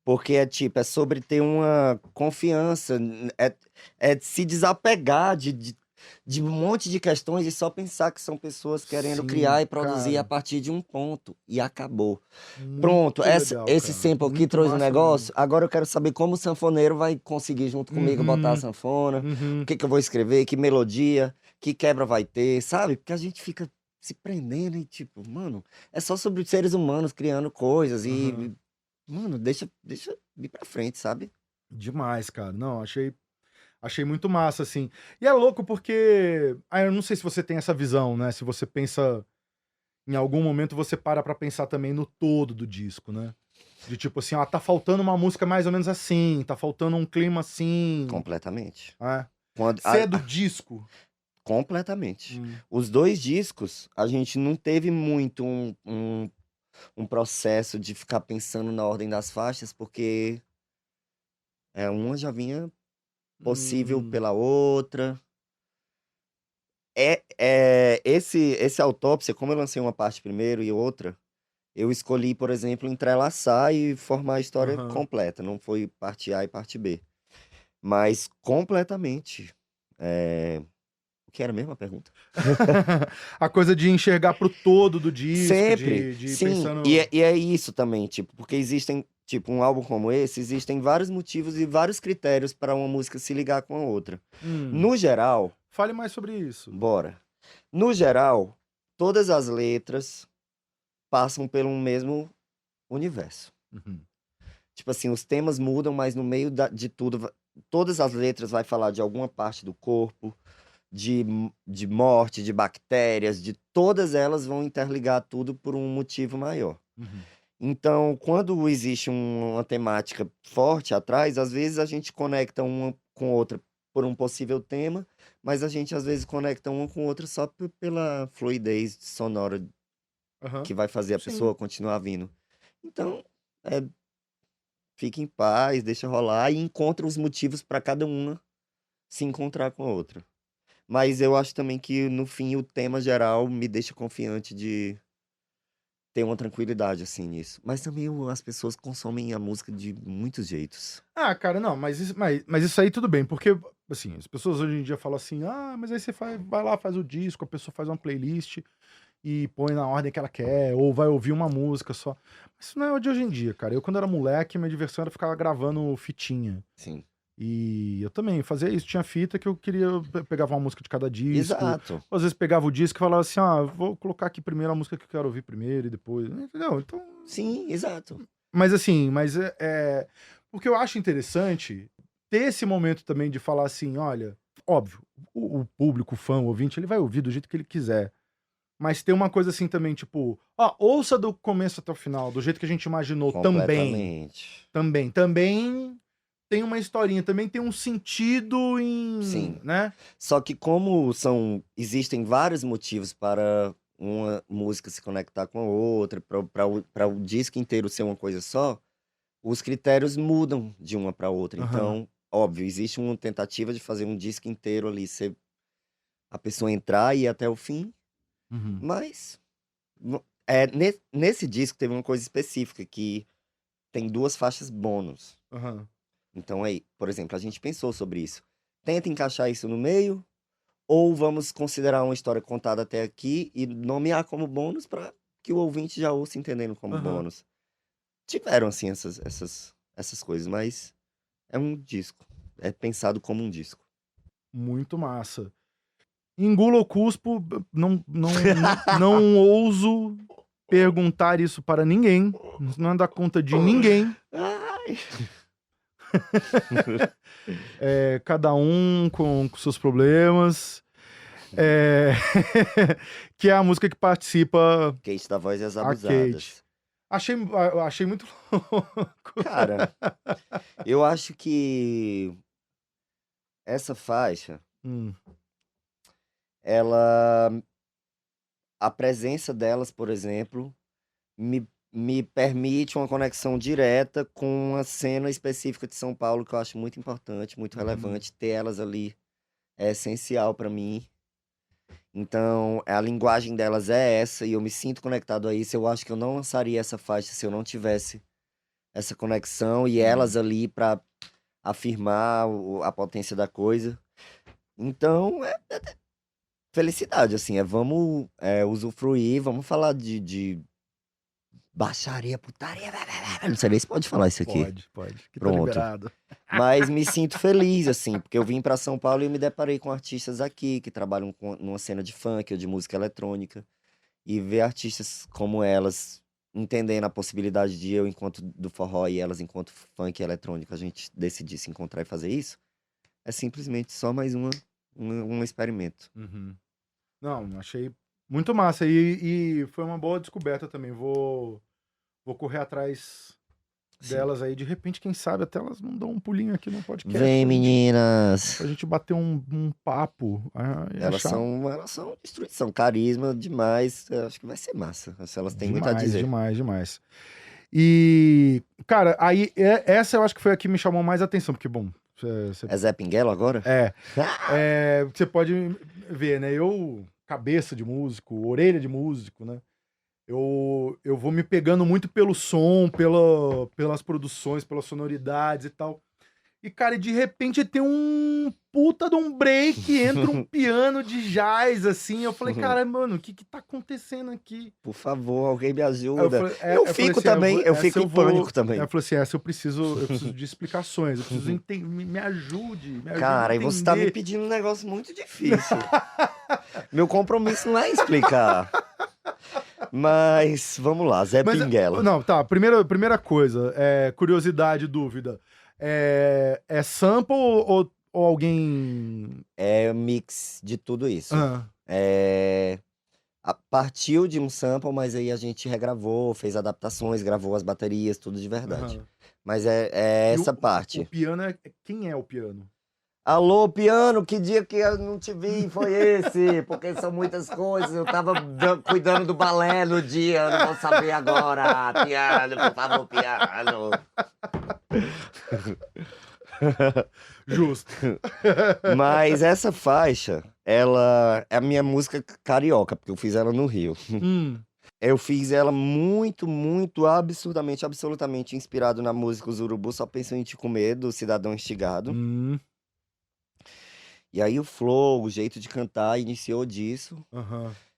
Porque é sobre ter uma confiança, é se desapegar de um monte de questões e só pensar que são pessoas querendo Sim, criar e produzir cara. a partir de um ponto. E acabou. Muito Pronto, legal, esse cara. sample aqui Muito trouxe um massa negócio. mesmo. Agora eu quero saber como o sanfoneiro vai conseguir junto comigo botar a sanfona. O que eu vou escrever, que melodia, que quebra vai ter, sabe? Porque a gente fica se prendendo e tipo, mano, é só sobre seres humanos criando coisas e, mano, deixa ir pra frente, sabe? Demais, cara. Não, achei muito massa, assim. E é louco porque. Eu não sei se você tem essa visão, né? Se você pensa. Em algum momento você para pra pensar também no todo do disco, né? De tipo assim, tá faltando uma música mais ou menos assim, tá faltando um clima assim. Completamente. É. Quando, Você é do disco? completamente. Os 2 discos, a gente não teve muito um processo de ficar pensando na ordem das faixas, porque uma já vinha possível pela outra. Esse Autópsia, como eu lancei uma parte primeiro e outra, eu escolhi, por exemplo, entrelaçar e formar a história completa. Não foi parte A e parte B. Mas completamente. O que era mesmo a pergunta? A coisa de enxergar pro todo do disco, Sempre, de sim. pensando. E é isso também, tipo, porque existem, tipo, um álbum como esse, existem vários motivos e vários critérios para uma música se ligar com a outra. No geral, Fale mais sobre isso. bora. No geral, todas as letras passam pelo mesmo universo. Tipo assim, os temas mudam, mas no meio de tudo, todas as letras vai falar de alguma parte do corpo, de morte, de bactérias, de todas elas vão interligar tudo por um motivo maior. Então, quando existe uma temática forte atrás, às vezes a gente conecta uma com outra por um possível tema, mas a gente às vezes conecta uma com outra só pela fluidez sonora que vai fazer a pessoa continuar vindo. Então, fique em paz, deixa rolar e encontra os motivos para cada uma se encontrar com a outra. Mas eu acho também que, no fim, o tema geral me deixa confiante de ter uma tranquilidade, assim, nisso. Mas também as pessoas consomem a música de muitos jeitos. Cara, não, mas isso aí tudo bem, porque, assim, as pessoas hoje em dia falam assim, mas aí você vai lá, faz o disco, a pessoa faz uma playlist e põe na ordem que ela quer, ou vai ouvir uma música só. Mas isso não é o de hoje em dia, cara. Eu, quando era moleque, minha diversão era ficar gravando fitinha. Sim. E eu também fazia isso. Tinha fita que eu queria, pegava uma música de cada disco. Exato. Às vezes pegava o disco e falava assim, vou colocar aqui primeiro a música que eu quero ouvir primeiro e depois. Entendeu? Então. Sim, exato. Mas assim, porque eu acho interessante ter esse momento também de falar assim, olha, óbvio, o público, o fã, o ouvinte, ele vai ouvir do jeito que ele quiser. Mas tem uma coisa assim também, tipo, ouça do começo até o final, do jeito que a gente imaginou também. Também tem uma historinha, também tem um sentido em. Sim. Né? Só que como existem vários motivos para uma música se conectar com a outra, para o disco inteiro ser uma coisa só, os critérios mudam de uma para outra. Então, óbvio, existe uma tentativa de fazer um disco inteiro ali, a pessoa entrar e ir até o fim. Mas nesse disco teve uma coisa específica, que tem 2 faixas bônus. Então aí, por exemplo, a gente pensou sobre isso. Tenta encaixar isso no meio, ou vamos considerar uma história contada até aqui e nomear como bônus para que o ouvinte já ouça entendendo como bônus. Tiveram, assim, essas essas coisas, mas é um disco. É pensado como um disco. Muito massa. Engulo ou cuspo, não ouso perguntar isso para ninguém. Não dá conta de ninguém. Ai. Cada um com seus problemas. Que é a música que participa. Kate da Voz e as A Abusadas. Achei muito louco. Cara, eu acho que essa faixa, a presença delas, por exemplo, me permite uma conexão direta com uma cena específica de São Paulo que eu acho muito importante, muito relevante. Ter elas ali é essencial para mim. Então, a linguagem delas é essa e eu me sinto conectado a isso. Eu acho que eu não lançaria essa faixa se eu não tivesse essa conexão e elas ali para afirmar a potência da coisa. Então, é felicidade, assim, vamos usufruir, vamos falar de baixaria, putaria, não sei nem se pode falar isso aqui. Pode, que tá Pronto. liberado. Mas me sinto feliz, assim, porque eu vim para São Paulo e me deparei com artistas aqui que trabalham numa cena de funk ou de música eletrônica. E ver artistas como elas entendendo a possibilidade de eu, enquanto do forró, e elas, enquanto funk e eletrônica, a gente decidir se encontrar e fazer isso, é simplesmente só mais um experimento. Não, achei muito massa. E foi uma boa descoberta também. Vou correr atrás delas aí. De repente, quem sabe, até elas não dão um pulinho aqui no podcast. Vem, meninas! Pra gente bater um papo. Elas são destruição, carisma demais. Eu acho que vai ser massa. Elas têm muito a dizer. Demais. E, cara, aí essa eu acho que foi a que me chamou mais atenção, porque, bom... É Zé Pinguelo agora? Você pode ver, né? Eu, cabeça de músico, orelha de músico, né? Eu vou me pegando muito pelo som, pelas produções, pelas sonoridades e tal. E, cara, de repente tem um puta de um break, entra um piano de jazz, assim. Eu falei, cara, mano, o que tá acontecendo aqui? Por favor, alguém me ajuda. Eu fico em pânico também. Eu falei assim, eu preciso de explicações, eu preciso me ajude. Cara, e você tá me pedindo um negócio muito difícil. Meu compromisso não é explicar. Mas, vamos lá, Zé Pinguelo. Não, tá, primeira coisa, curiosidade, dúvida. É sample ou alguém... É mix de tudo isso. Partiu de um sample, mas aí a gente regravou, fez adaptações, gravou as baterias, tudo de verdade. Mas é essa parte. O piano quem é o piano? Alô, piano, que dia que eu não te vi foi esse? Porque são muitas coisas. Eu tava cuidando do balé no dia, eu não vou saber agora. Piano, por favor, piano. Justo. Mas essa faixa, ela é a minha música carioca, porque eu fiz ela no Rio. Eu fiz ela muito, muito, absurdamente, absolutamente inspirado na música Os Urubu Só Pensam em Te Comer, do Cidadão Instigado. E aí o flow, o jeito de cantar iniciou disso.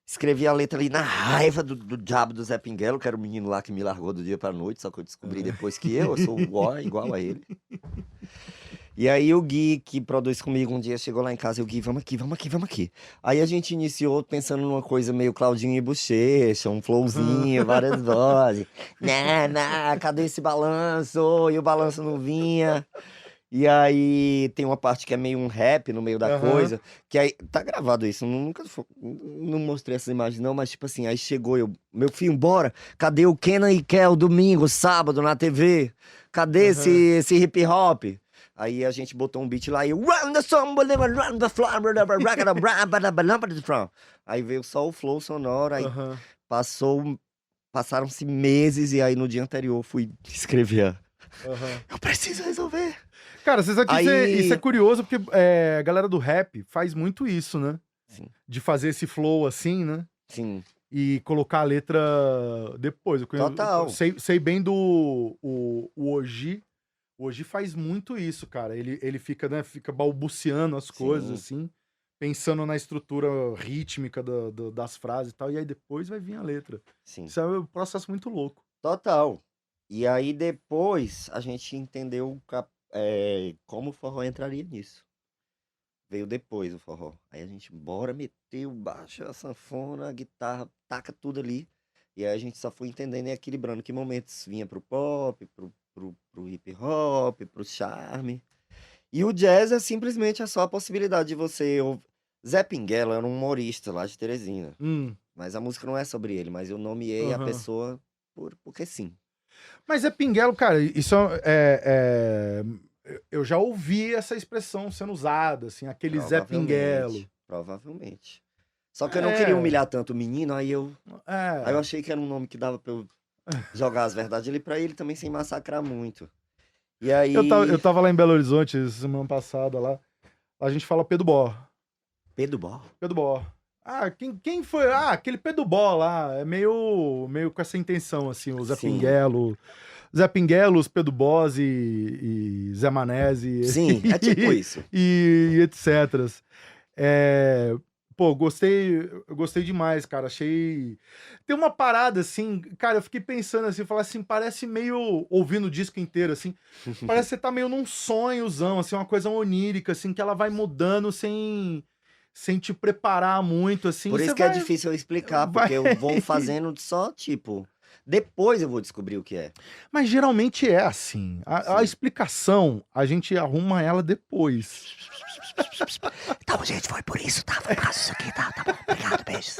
Escrevi a letra ali na raiva do diabo do Zé Pinguelo, que era o menino lá que me largou do dia pra noite, só que eu descobri depois que eu sou igual a ele. E aí o Gui, que produz comigo, um dia chegou lá em casa e o Gui, vamos aqui. Aí a gente iniciou pensando numa coisa meio Claudinho e Bochecha, um flowzinho, várias vozes. Cadê esse balanço? E o balanço não vinha. E aí tem uma parte que é meio um rap no meio da coisa, que aí tá gravado isso, não mostrei essas imagens não, mas tipo assim, aí chegou meu filho, bora, cadê o Kenan e Kel domingo, sábado na TV? Cadê esse hip hop? Aí a gente botou um beat lá e run the song, run the floor, aí veio só o flow sonoro, aí passaram-se meses e aí no dia anterior eu fui escrever. Eu preciso resolver. Cara, você sabe que isso é curioso, porque a galera do rap faz muito isso, né? Sim. De fazer esse flow assim, né? Sim. E colocar a letra depois. Total. Sei bem do o Oji. O Oji faz muito isso, cara. Ele fica, né, balbuciando as coisas, assim, pensando na estrutura rítmica das frases e tal, e aí depois vai vir a letra. Sim. Isso é um processo muito louco. Total. E aí depois a gente entendeu como o forró entraria nisso. Veio depois o forró. Aí a gente bora meter o baixo, a sanfona, a guitarra, taca tudo ali. E aí a gente só foi entendendo e equilibrando que momentos vinha pro pop, pro hip hop, pro charme. E o jazz é simplesmente só a possibilidade de você. Zé Pinguelo era um humorista lá de Teresina. Mas a música não é sobre ele, mas eu nomeei a pessoa porque sim. Mas é Pinguelo, cara, isso eu já ouvi essa expressão sendo usada, assim, aquele Zé Pinguelo. Provavelmente. Só que eu não queria humilhar tanto o menino, aí eu achei que era um nome que dava pra eu jogar as verdades ali pra ele também sem massacrar muito. E aí... Eu tava lá em Belo Horizonte semana passada lá. A gente fala Pedro Bó. Pedro Bó? Pedro Bó. Ah, quem foi? Ah, aquele Pedro Bó lá. É meio com essa intenção, assim, o Zé Pinguelo. Zé Pinguelo, os Pedro Bós e Zé Manese. Sim, é tipo isso. E etc. Pô, eu gostei demais, cara. Achei. Tem uma parada assim, cara, eu fiquei pensando assim, falar assim, parece meio ouvindo o disco inteiro, assim. Parece que você tá meio num sonhozão, assim, uma coisa onírica, assim, que ela vai mudando sem te preparar muito, assim. Por isso que é difícil eu explicar, porque eu vou fazendo só, tipo, depois eu vou descobrir o que é. Mas geralmente é assim. A explicação, a gente arruma ela depois. Então, gente, foi por isso, tá? Foi por causa disso aqui, tá? Tá bom, obrigado, beijos.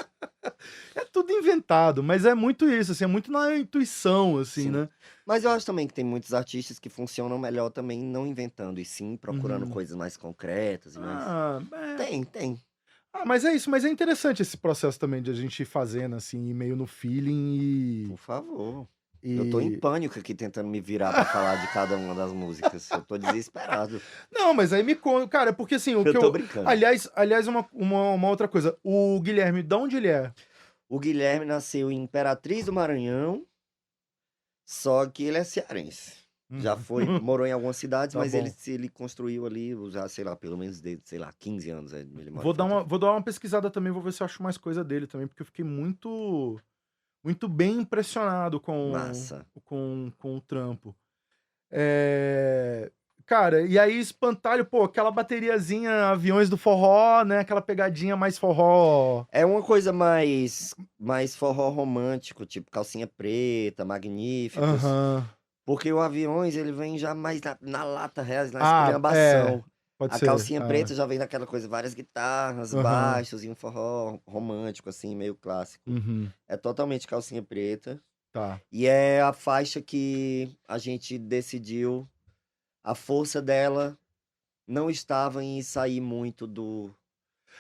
É tudo inventado, mas é muito isso, assim, é muito na intuição, assim, né? Mas eu acho também que tem muitos artistas que funcionam melhor também não inventando, e sim procurando coisas mais concretas. Tem. Ah, mas é isso, mas é interessante esse processo também de a gente ir fazendo, assim, meio no feeling e... Por favor. Eu tô em pânico aqui tentando me virar pra falar de cada uma das músicas. Eu tô desesperado. Não, mas aí me conta, cara, porque assim, eu tô brincando. Aliás, uma outra coisa. O Guilherme, de onde ele é? O Guilherme nasceu em Imperatriz do Maranhão, só que ele é cearense. Já morou em algumas cidades, mas ele construiu ali, já, sei lá, pelo menos desde, sei lá, 15 anos. Ele vou dar uma pesquisada também, vou ver se eu acho mais coisa dele também, porque eu fiquei muito bem impressionado com o trampo. Cara, e aí Espantalho, pô, aquela bateriazinha Aviões do Forró, né? Aquela pegadinha mais forró. É uma coisa mais forró romântico, tipo Calcinha Preta, Magníficos. Porque o Aviões, ele vem já mais na lata, na esculhambação. Pode a ser. Calcinha Preta já vem daquela coisa, várias guitarras, baixos e um forró romântico, assim, meio clássico. É totalmente Calcinha Preta. Tá. E é a faixa que a gente decidiu, a força dela não estava em sair muito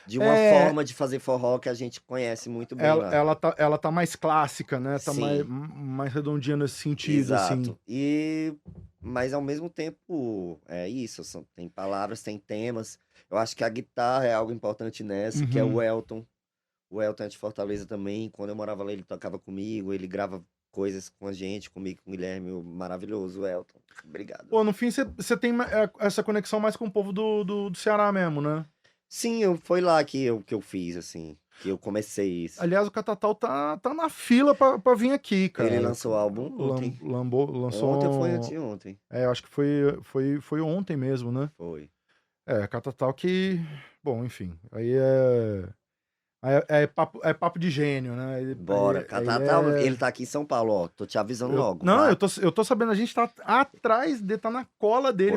de uma forma de fazer forró que a gente conhece muito bem lá. Ela tá mais clássica, né? Tá mais redondinha nesse sentido, Exato. assim. Mas ao mesmo tempo, é isso, tem palavras, tem temas. Eu acho que a guitarra é algo importante nessa, que é o Elton. O Elton é de Fortaleza também. Quando eu morava lá, ele tocava comigo, ele grava coisas com a gente, comigo, com o Guilherme, o maravilhoso Elton. Obrigado. Pô, no fim você tem essa conexão mais com o povo do Ceará mesmo, né? Sim, foi lá que eu fiz, assim, que eu comecei isso. Aliás, o Catatal tá na fila pra vir aqui, cara. Ele lançou o álbum ontem. Lançou... Ontem ou foi anteontem? Eu acho que foi ontem mesmo, né? Foi. Catatal que... Bom, enfim, aí é papo de gênio, né? Bora, Catatal, ele tá aqui em São Paulo, ó, tô te avisando logo. Não, tá? eu tô sabendo, a gente tá atrás dele, tá na cola dele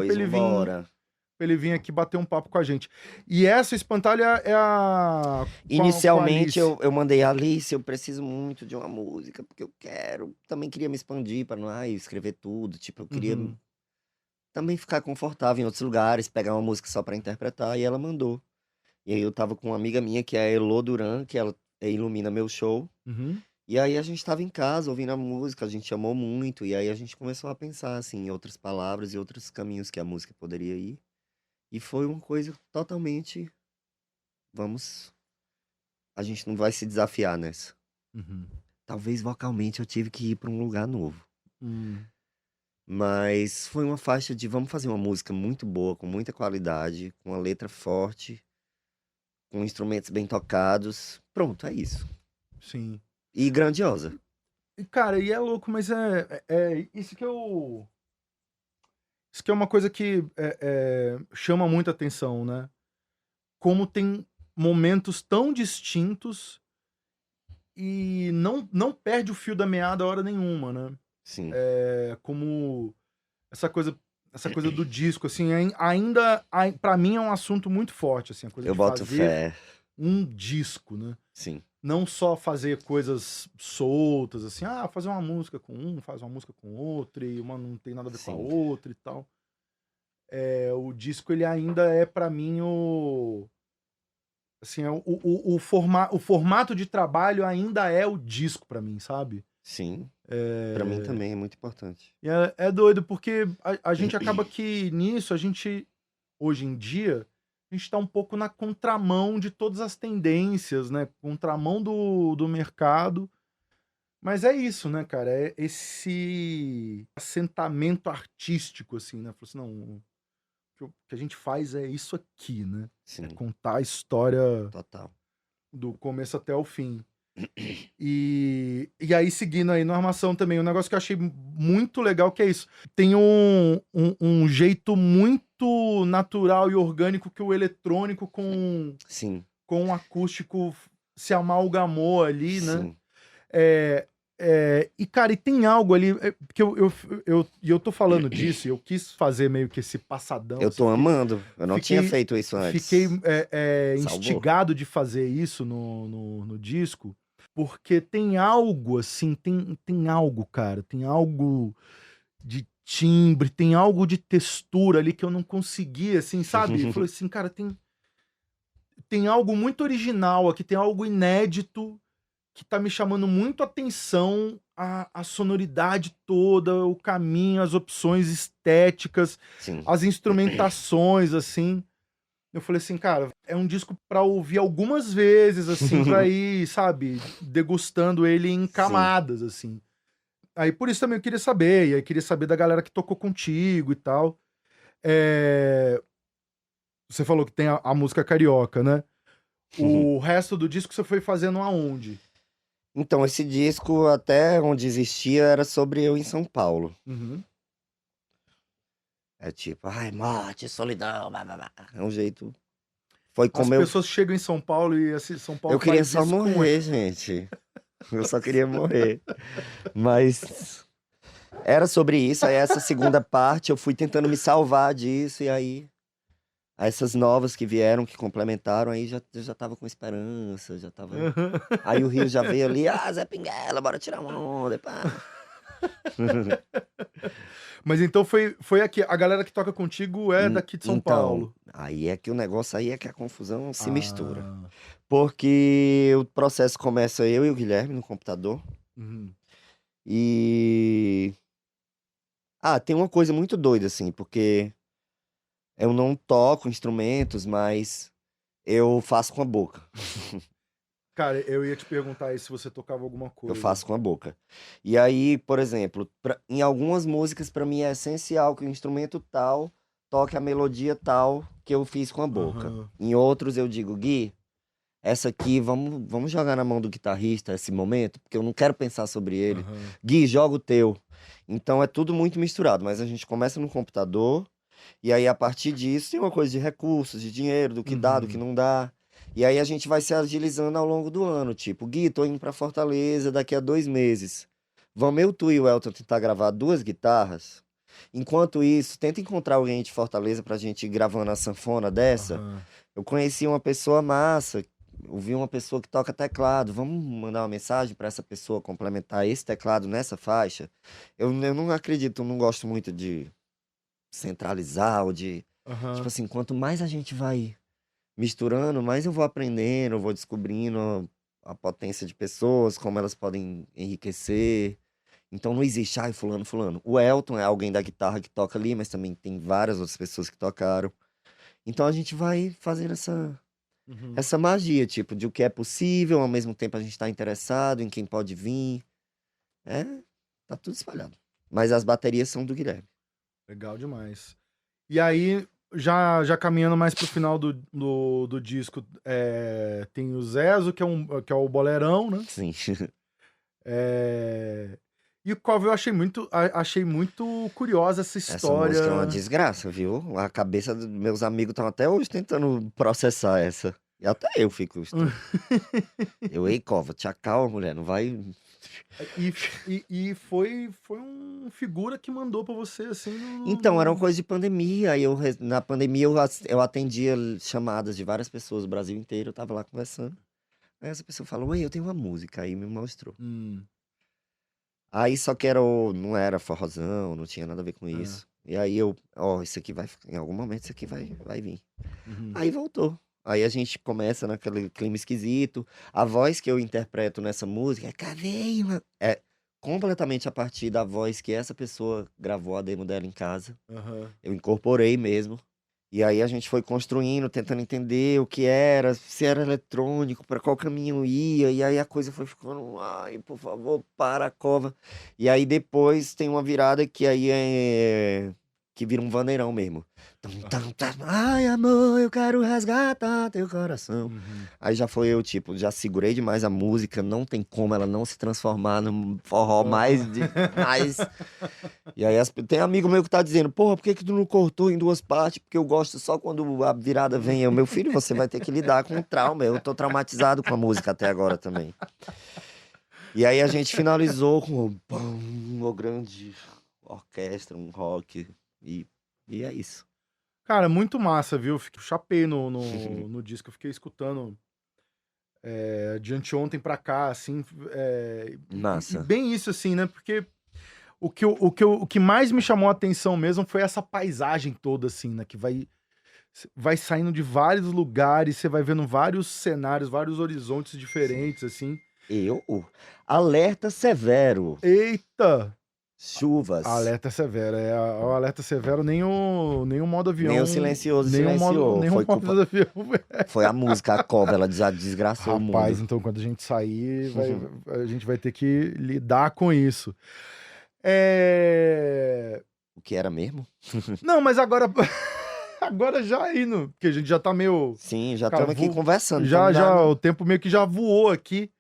pra ele vir aqui bater um papo com a gente. E essa Espantalho é a... Inicialmente eu mandei a Alice, eu preciso muito de uma música, porque eu também queria me expandir para não escrever tudo, tipo, eu queria também ficar confortável em outros lugares, pegar uma música só para interpretar, e ela mandou. E aí eu tava com uma amiga minha, que é a Elô Duran, que ela ilumina meu show. E aí a gente tava em casa ouvindo a música, a gente amou muito, e aí a gente começou a pensar, assim, em outras palavras e outros caminhos que a música poderia ir. E foi uma coisa totalmente... A gente não vai se desafiar nessa. Talvez vocalmente eu tive que ir para um lugar novo. Mas foi uma faixa de vamos fazer uma música muito boa, com muita qualidade, com uma letra forte, com instrumentos bem tocados. Pronto, é isso. Sim. E grandiosa. Cara, e é louco, mas isso que eu... Isso que é uma coisa que chama muita atenção, né? Como tem momentos tão distintos e não perde o fio da meada a hora nenhuma, né? Sim. Como essa coisa do disco, assim, ainda, pra mim é um assunto muito forte, assim, a coisa Eu de boto fazer fé. um disco, né? Sim. Não só fazer coisas soltas, assim, fazer uma música com um, faz uma música com outro, e uma não tem nada a ver com a Sim. outra e tal. O disco, ele ainda é pra mim assim, o formato de trabalho ainda é o disco pra mim, sabe? Sim. Pra mim também é muito importante. E é doido, porque a gente acaba que nisso, hoje em dia, a gente tá um pouco na contramão de todas as tendências, né? Contramão do mercado. Mas é isso, né, cara? É esse assentamento artístico, assim, né? Falou assim, não, o que a gente faz é isso aqui, né? É Sim. contar a história Total. do começo até o fim. E aí, seguindo aí na armação também, um negócio que eu achei muito legal que é isso. Tem um jeito muito natural e orgânico que o eletrônico Sim. com o acústico se amalgamou ali, né? Sim. E, cara, e tem algo ali, que eu tô falando disso, e eu quis fazer meio que esse passadão. Eu assim, tô amando. Eu não tinha feito isso antes. Fiquei Salvou. instigado de fazer isso no disco, porque tem algo, assim, tem algo, cara, tem algo de timbre, tem algo de textura ali que eu não conseguia, assim, sabe? Eu falei assim, cara, tem algo muito original aqui, tem algo inédito que tá me chamando muito a atenção, a sonoridade toda, o caminho, as opções estéticas, Sim. as instrumentações, assim. Eu falei assim, cara, é um disco pra ouvir algumas vezes, assim, pra ir, sabe, degustando ele em camadas, assim. Aí por isso também eu queria saber, e aí queria saber da galera que tocou contigo e tal. Você falou que tem a música carioca, né? O resto do disco você foi fazendo aonde? Então, esse disco, até onde existia, era sobre eu em São Paulo. Uhum. É tipo, ai, morte, solidão, blá, blá, blá. É um jeito. Foi As como eu. pessoas chegam em São Paulo e assim, São Paulo Eu queria faz só isso com morrer, gente. Eu só queria morrer. Mas era sobre isso. Aí, essa segunda parte, eu fui tentando me salvar disso. E aí, essas novas que vieram, que complementaram, aí eu já tava com esperança. Já tava. Aí o Rio já veio ali, Zé Pinguela, bora tirar uma onda, pá. Mas então foi aqui. A galera que toca contigo é daqui de São Então, Paulo. aí é que o negócio aí é que a confusão se mistura. Ah. Porque o processo começa eu e o Guilherme no computador. Uhum. E. Tem uma coisa muito doida, assim, porque eu não toco instrumentos, mas eu faço com a boca. Cara, eu ia te perguntar aí se você tocava alguma Eu coisa. faço com a boca. E aí, por exemplo, em algumas músicas, pra mim é essencial que o instrumento tal toque a melodia tal que eu fiz com a boca. Aham. Em outros eu digo, Gui, essa aqui vamos jogar na mão do guitarrista esse momento, porque eu não quero pensar sobre ele. Aham. Gui, joga o teu. Então é tudo muito misturado, mas a gente começa no computador e aí a partir disso tem uma coisa de recursos, de dinheiro, do que dá, do que não dá. E aí a gente vai se agilizando ao longo do ano, tipo, Gui, tô indo pra Fortaleza daqui a 2 meses. Vamos eu, tu e o Elton tentar gravar 2 guitarras? Enquanto isso, tenta encontrar alguém de Fortaleza pra gente ir gravando a sanfona dessa. Aham. Eu conheci uma pessoa massa, ouvi uma pessoa que toca teclado. Vamos mandar uma mensagem pra essa pessoa complementar esse teclado nessa faixa? Eu não acredito, eu não gosto muito de centralizar ou de... Aham. Tipo assim, quanto mais a gente vai misturando, mais eu vou aprendendo, eu vou descobrindo a potência de pessoas, como elas podem enriquecer. Então não existe, fulano. O Elton é alguém da guitarra que toca ali, mas também tem várias outras pessoas que tocaram. Então a gente vai fazendo Uhum. essa magia, tipo, de o que é possível, ao mesmo tempo a gente tá interessado em quem pode vir. Tá tudo espalhado. Mas as baterias são do Guilherme. Legal demais. E aí, já caminhando mais pro final do disco, tem o Zezo, que é o bolerão, né? Sim. E o cover eu achei muito curiosa essa Essa música é uma história. desgraça, viu? A cabeça dos meus amigos estão até hoje tentando processar essa. E até eu fico estranho. Ei, Cova, te acalma, mulher, não vai... E foi um figura que mandou pra você, assim, Então, era uma coisa de pandemia. Aí na pandemia eu atendia chamadas de várias pessoas do Brasil inteiro. Eu tava lá conversando. Aí essa pessoa falou, oi, eu tenho uma música. Aí me mostrou. Aí só que não era forrozão, não tinha nada a ver com isso. E aí isso aqui vai, em algum momento isso aqui vai vir. Aí voltou. Aí a gente começa naquele clima esquisito. A voz que eu interpreto nessa música é Caveira. É completamente a partir da voz que essa pessoa gravou a demo dela em casa. Eu incorporei mesmo. E aí a gente foi construindo, tentando entender o que era, se era eletrônico, para qual caminho ia. E aí a coisa foi ficando, ai, por favor, para a cova. E aí depois tem uma virada que aí que vira um vaneirão mesmo. Ai, amor, eu quero resgatar teu coração. Aí já foi eu, tipo, já segurei demais a música, não tem como ela não se transformar num forró mais. E aí tem amigo meu que tá dizendo, porra, por que tu não cortou em 2 partes? Porque eu gosto só quando a virada vem. Eu, meu filho, você vai ter que lidar com o trauma. Eu tô traumatizado com a música até agora também. E aí a gente finalizou com uma grande orquestra, um rock. E é isso. Cara, muito massa, viu? Chapei no disco, eu fiquei escutando de anteontem pra cá, assim. Massa. E bem isso, assim, né? Porque o que mais me chamou a atenção mesmo foi essa paisagem toda, assim, né? Que vai saindo de vários lugares, você vai vendo vários cenários, vários horizontes diferentes, assim. Alerta severo. Eita! Chuvas. Alerta severo. O alerta severo, nem o modo avião. Nem o silencioso nem silenciou. Nem o modo avião. Foi a música, a cova, ela desgraçou o mundo. Rapaz, então quando a gente sair, a gente vai ter que lidar com isso. O que era mesmo? Não, mas agora... Agora já indo, porque a gente já tá meio... Sim, já estamos aqui conversando. O tempo meio que já voou aqui.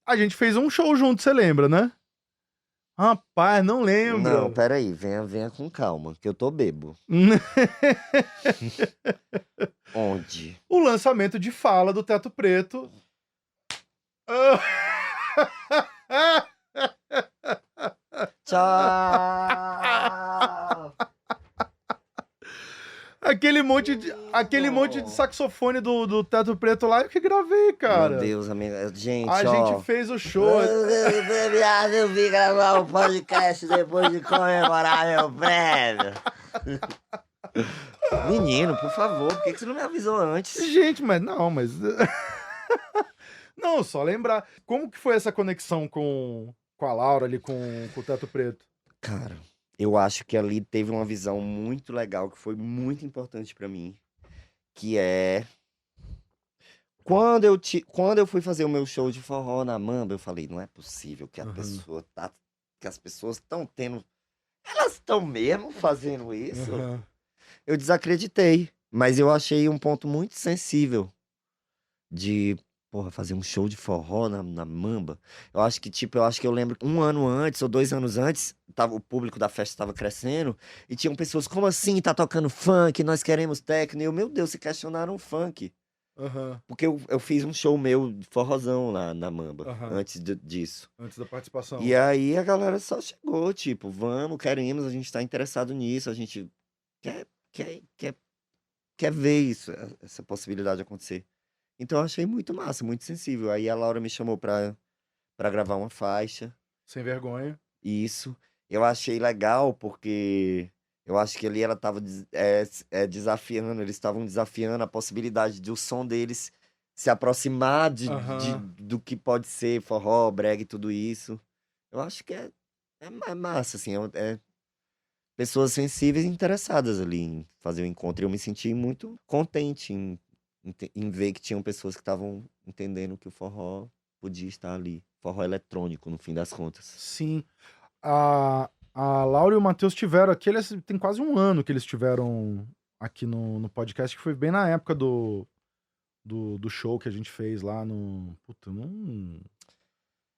A gente fez um show junto, você lembra, né? Rapaz, não lembro. Não, peraí, venha com calma, que eu tô bebo. Onde? O lançamento de Fala do Teto Preto. Tchau! Aquele monte de saxofone do Teto Preto lá, eu que gravei, cara. Meu Deus, amiga. Gente, A gente fez o show. Eu vim gravar um podcast depois de comemorar meu prêmio. Menino, por favor, por que você não me avisou antes? Gente, mas... Não, só lembrar. Como que foi essa conexão com a Laura ali, com o Teto Preto? Cara, eu acho que ali teve uma visão muito legal, que foi muito importante pra mim, que é... Quando eu fui fazer o meu show de forró na Mamba, eu falei, não é possível que que as pessoas estão tendo... Elas estão mesmo fazendo isso? Eu desacreditei, mas eu achei um ponto muito sensível de... Porra, fazer um show de forró na Mamba. Eu acho que eu lembro que 1 ano antes ou 2 anos antes, o público da festa estava crescendo e tinham pessoas, como assim, tá tocando funk, nós queremos techno. E eu, meu Deus, se questionaram o funk. Porque eu fiz um show meu de forrozão lá na Mamba, antes disso. Antes da participação. E aí a galera só chegou, tipo, vamos, queremos, a gente tá interessado nisso, a gente quer ver isso, essa possibilidade acontecer. Então eu achei muito massa, muito sensível. Aí a Laura me chamou pra gravar uma faixa. Sem vergonha. Isso. Eu achei legal porque eu acho que ali ela tava desafiando, eles estavam desafiando a possibilidade de o som deles se aproximar do que pode ser forró, brega e tudo isso. Eu acho que é massa, assim, pessoas sensíveis e interessadas ali em fazer o encontro. E eu me senti muito contente em ver que tinham pessoas que estavam entendendo que o forró podia estar ali. Forró eletrônico, no fim das contas. Sim. A Laura e o Matheus tiveram aqui, tem quase 1 ano que eles estiveram aqui no podcast, que foi bem na época do do show que a gente fez lá no... Puta,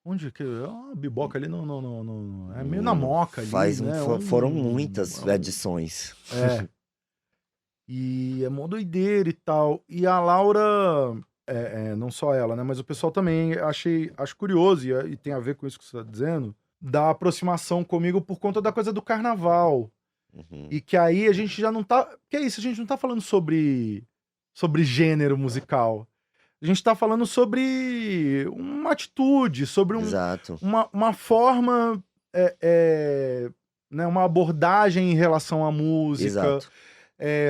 onde que... É uma biboca ali é meio na Moca ali, né? Foram muitas edições. É. E é mó doideira e tal. E a Laura... não só ela, né? Mas o pessoal também acho curioso, e tem a ver com isso que você tá dizendo, da aproximação comigo por conta da coisa do carnaval. E que aí a gente já não tá... Que é isso, a gente não tá falando sobre gênero musical. A gente tá falando sobre uma atitude, sobre uma forma, né, uma abordagem em relação à música,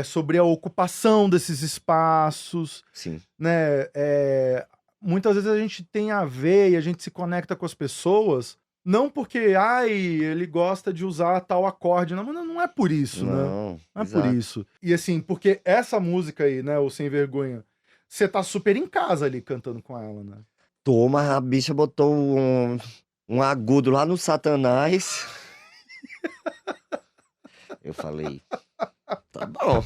sobre a ocupação desses espaços. Sim. Né? Muitas vezes a gente tem a ver e a gente se conecta com as pessoas, não porque, ele gosta de usar tal acorde, não é por isso, né? Não é por isso. E assim, porque essa música aí, né, o Sem Vergonha, você tá super em casa ali cantando com ela, né? Mas a bicha botou um agudo lá no Satanás. Eu falei, tá bom.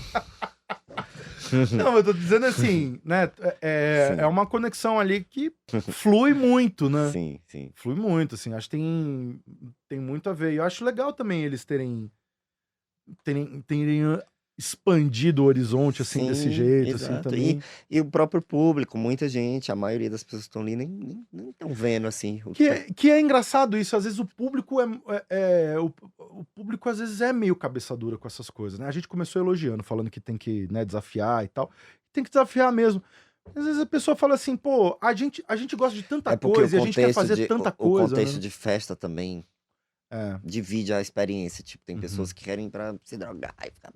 Não, eu tô dizendo assim, né? É uma conexão ali que flui muito, né? Sim, sim. Flui muito, assim. Acho que tem muito a ver. E eu acho legal também eles terem expandido o horizonte, assim, desse jeito, assim, também. E o próprio público, muita gente, a maioria das pessoas que estão ali nem estão vendo, assim. Que é engraçado isso, às vezes o público o público às vezes é meio cabeça dura com essas coisas, né? A gente começou elogiando, falando que tem que, né, desafiar e tal. Tem que desafiar mesmo. Às vezes a pessoa fala assim, pô, a gente gosta de tanta coisa e a gente quer fazer tanta coisa. O contexto, né, de festa também divide a experiência. Tipo, tem pessoas que querem ir pra se drogar e ficar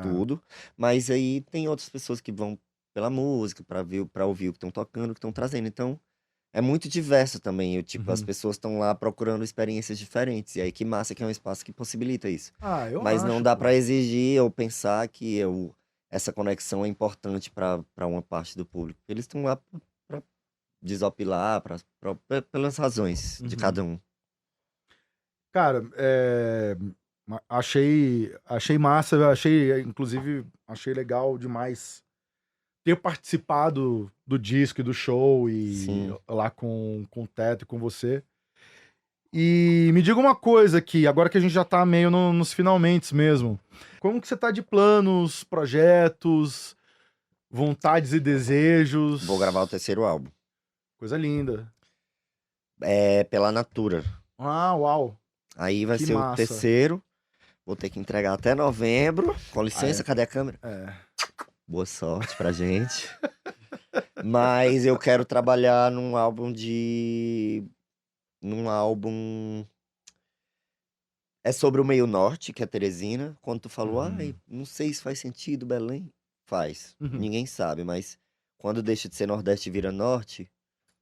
tudo. Mas aí tem outras pessoas que vão pela música, pra ouvir o que estão tocando, o que estão trazendo. Então, é muito diverso também. As pessoas estão lá procurando experiências diferentes. E aí, que massa que é um espaço que possibilita isso. Mas não dá pra exigir ou pensar que essa conexão é importante pra uma parte do público. Eles estão lá pra desopilar, pelas razões de cada um. Cara, achei massa, inclusive, achei legal demais ter participado do disco e do show e lá com o Teto e com você. E me diga uma coisa aqui, agora que a gente já tá meio nos finalmentes mesmo. Como que você tá de planos, projetos, vontades e desejos? Vou gravar o 3º álbum. Coisa linda. Pela Natura. Uau. Aí vai ser o 3º. Vou ter que entregar até novembro. Com licença, cadê a câmera? Boa sorte pra gente. Mas eu quero trabalhar num álbum É sobre o meio norte, que é Teresina. Quando tu falou, não sei se faz sentido, Belém. Faz. Ninguém sabe, mas quando deixa de ser Nordeste e vira Norte,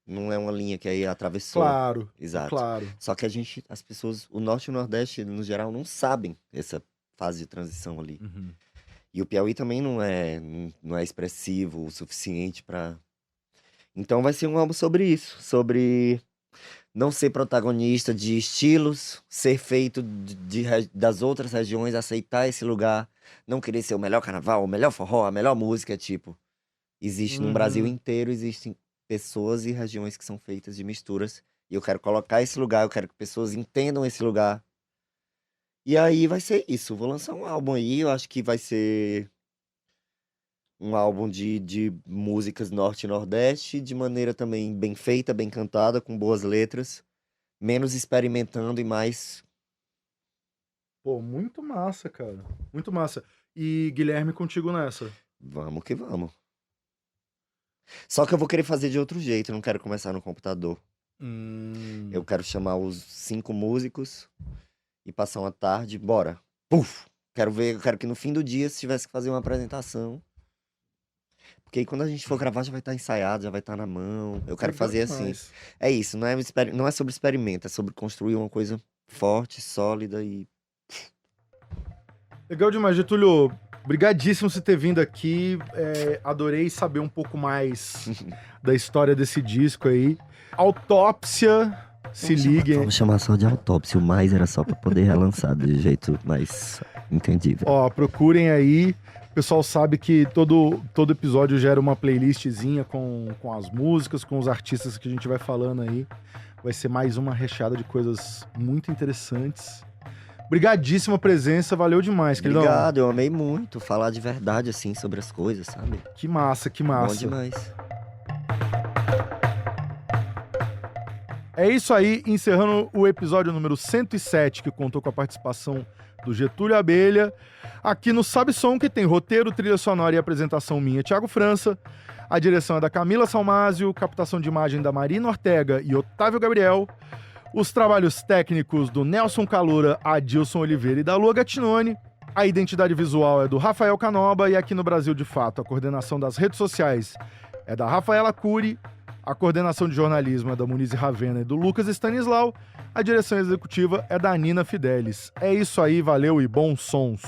não é uma linha que aí atravessou. Claro. Exato. Claro. Só que as pessoas, o Norte e o Nordeste, no geral, não sabem essa fase de transição ali. E o Piauí também não é expressivo o suficiente pra... Então vai ser um álbum sobre isso. Sobre não ser protagonista de estilos, ser feito das outras regiões, aceitar esse lugar, não querer ser o melhor carnaval, o melhor forró, a melhor música, tipo... Existe no Brasil inteiro, existem pessoas e regiões que são feitas de misturas. E eu quero colocar esse lugar, eu quero que pessoas entendam esse lugar. E aí vai ser isso. Vou lançar um álbum aí, eu acho que vai ser um álbum de músicas norte e nordeste, de maneira também bem feita, bem cantada, com boas letras. Menos experimentando e mais... Pô, muito massa, cara. Muito massa. E Guilherme, contigo nessa? Vamos que vamos. Só que eu vou querer fazer de outro jeito, eu não quero começar no computador. Eu quero chamar os 5 músicos e passar uma tarde, bora. Puf! Quero que no fim do dia, se tivesse que fazer uma apresentação. Porque aí quando a gente for gravar, já vai estar ensaiado, já vai estar na mão. Eu quero fazer assim. É isso, não é sobre experimento, é sobre construir uma coisa forte, sólida e... Legal demais, Getúlio. Obrigadíssimo por você ter vindo aqui. Adorei saber um pouco mais da história desse disco aí. Autópsia, Se liguem. Vamos chamar só de Autópsia. O mais era só pra poder relançar de jeito mais entendível. Ó, procurem aí. O pessoal sabe que todo episódio gera uma playlistzinha com as músicas, com os artistas que a gente vai falando aí. Vai ser mais uma recheada de coisas muito interessantes. Obrigadíssima presença, valeu demais, queridão. Obrigado, eu amei muito falar de verdade, assim, sobre as coisas, sabe? Que massa, que massa. Bom demais. É isso aí, encerrando o episódio número 107, que contou com a participação do Getúlio Abelha, aqui no Sabe Som, que tem roteiro, trilha sonora e apresentação minha, Thiago França. A direção é da Camila Salmásio, captação de imagem da Marina Ortega e Otávio Gabriel. Os trabalhos técnicos do Nelson Caloura, Adilson Oliveira e da Lua Gattinone. A identidade visual é do Rafael Canoba e aqui no Brasil, de fato, a coordenação das redes sociais é da Rafaela Cury. A coordenação de jornalismo é da Muniz Ravena e do Lucas Stanislau. A direção executiva é da Nina Fidelis. É isso aí, valeu e bons sons.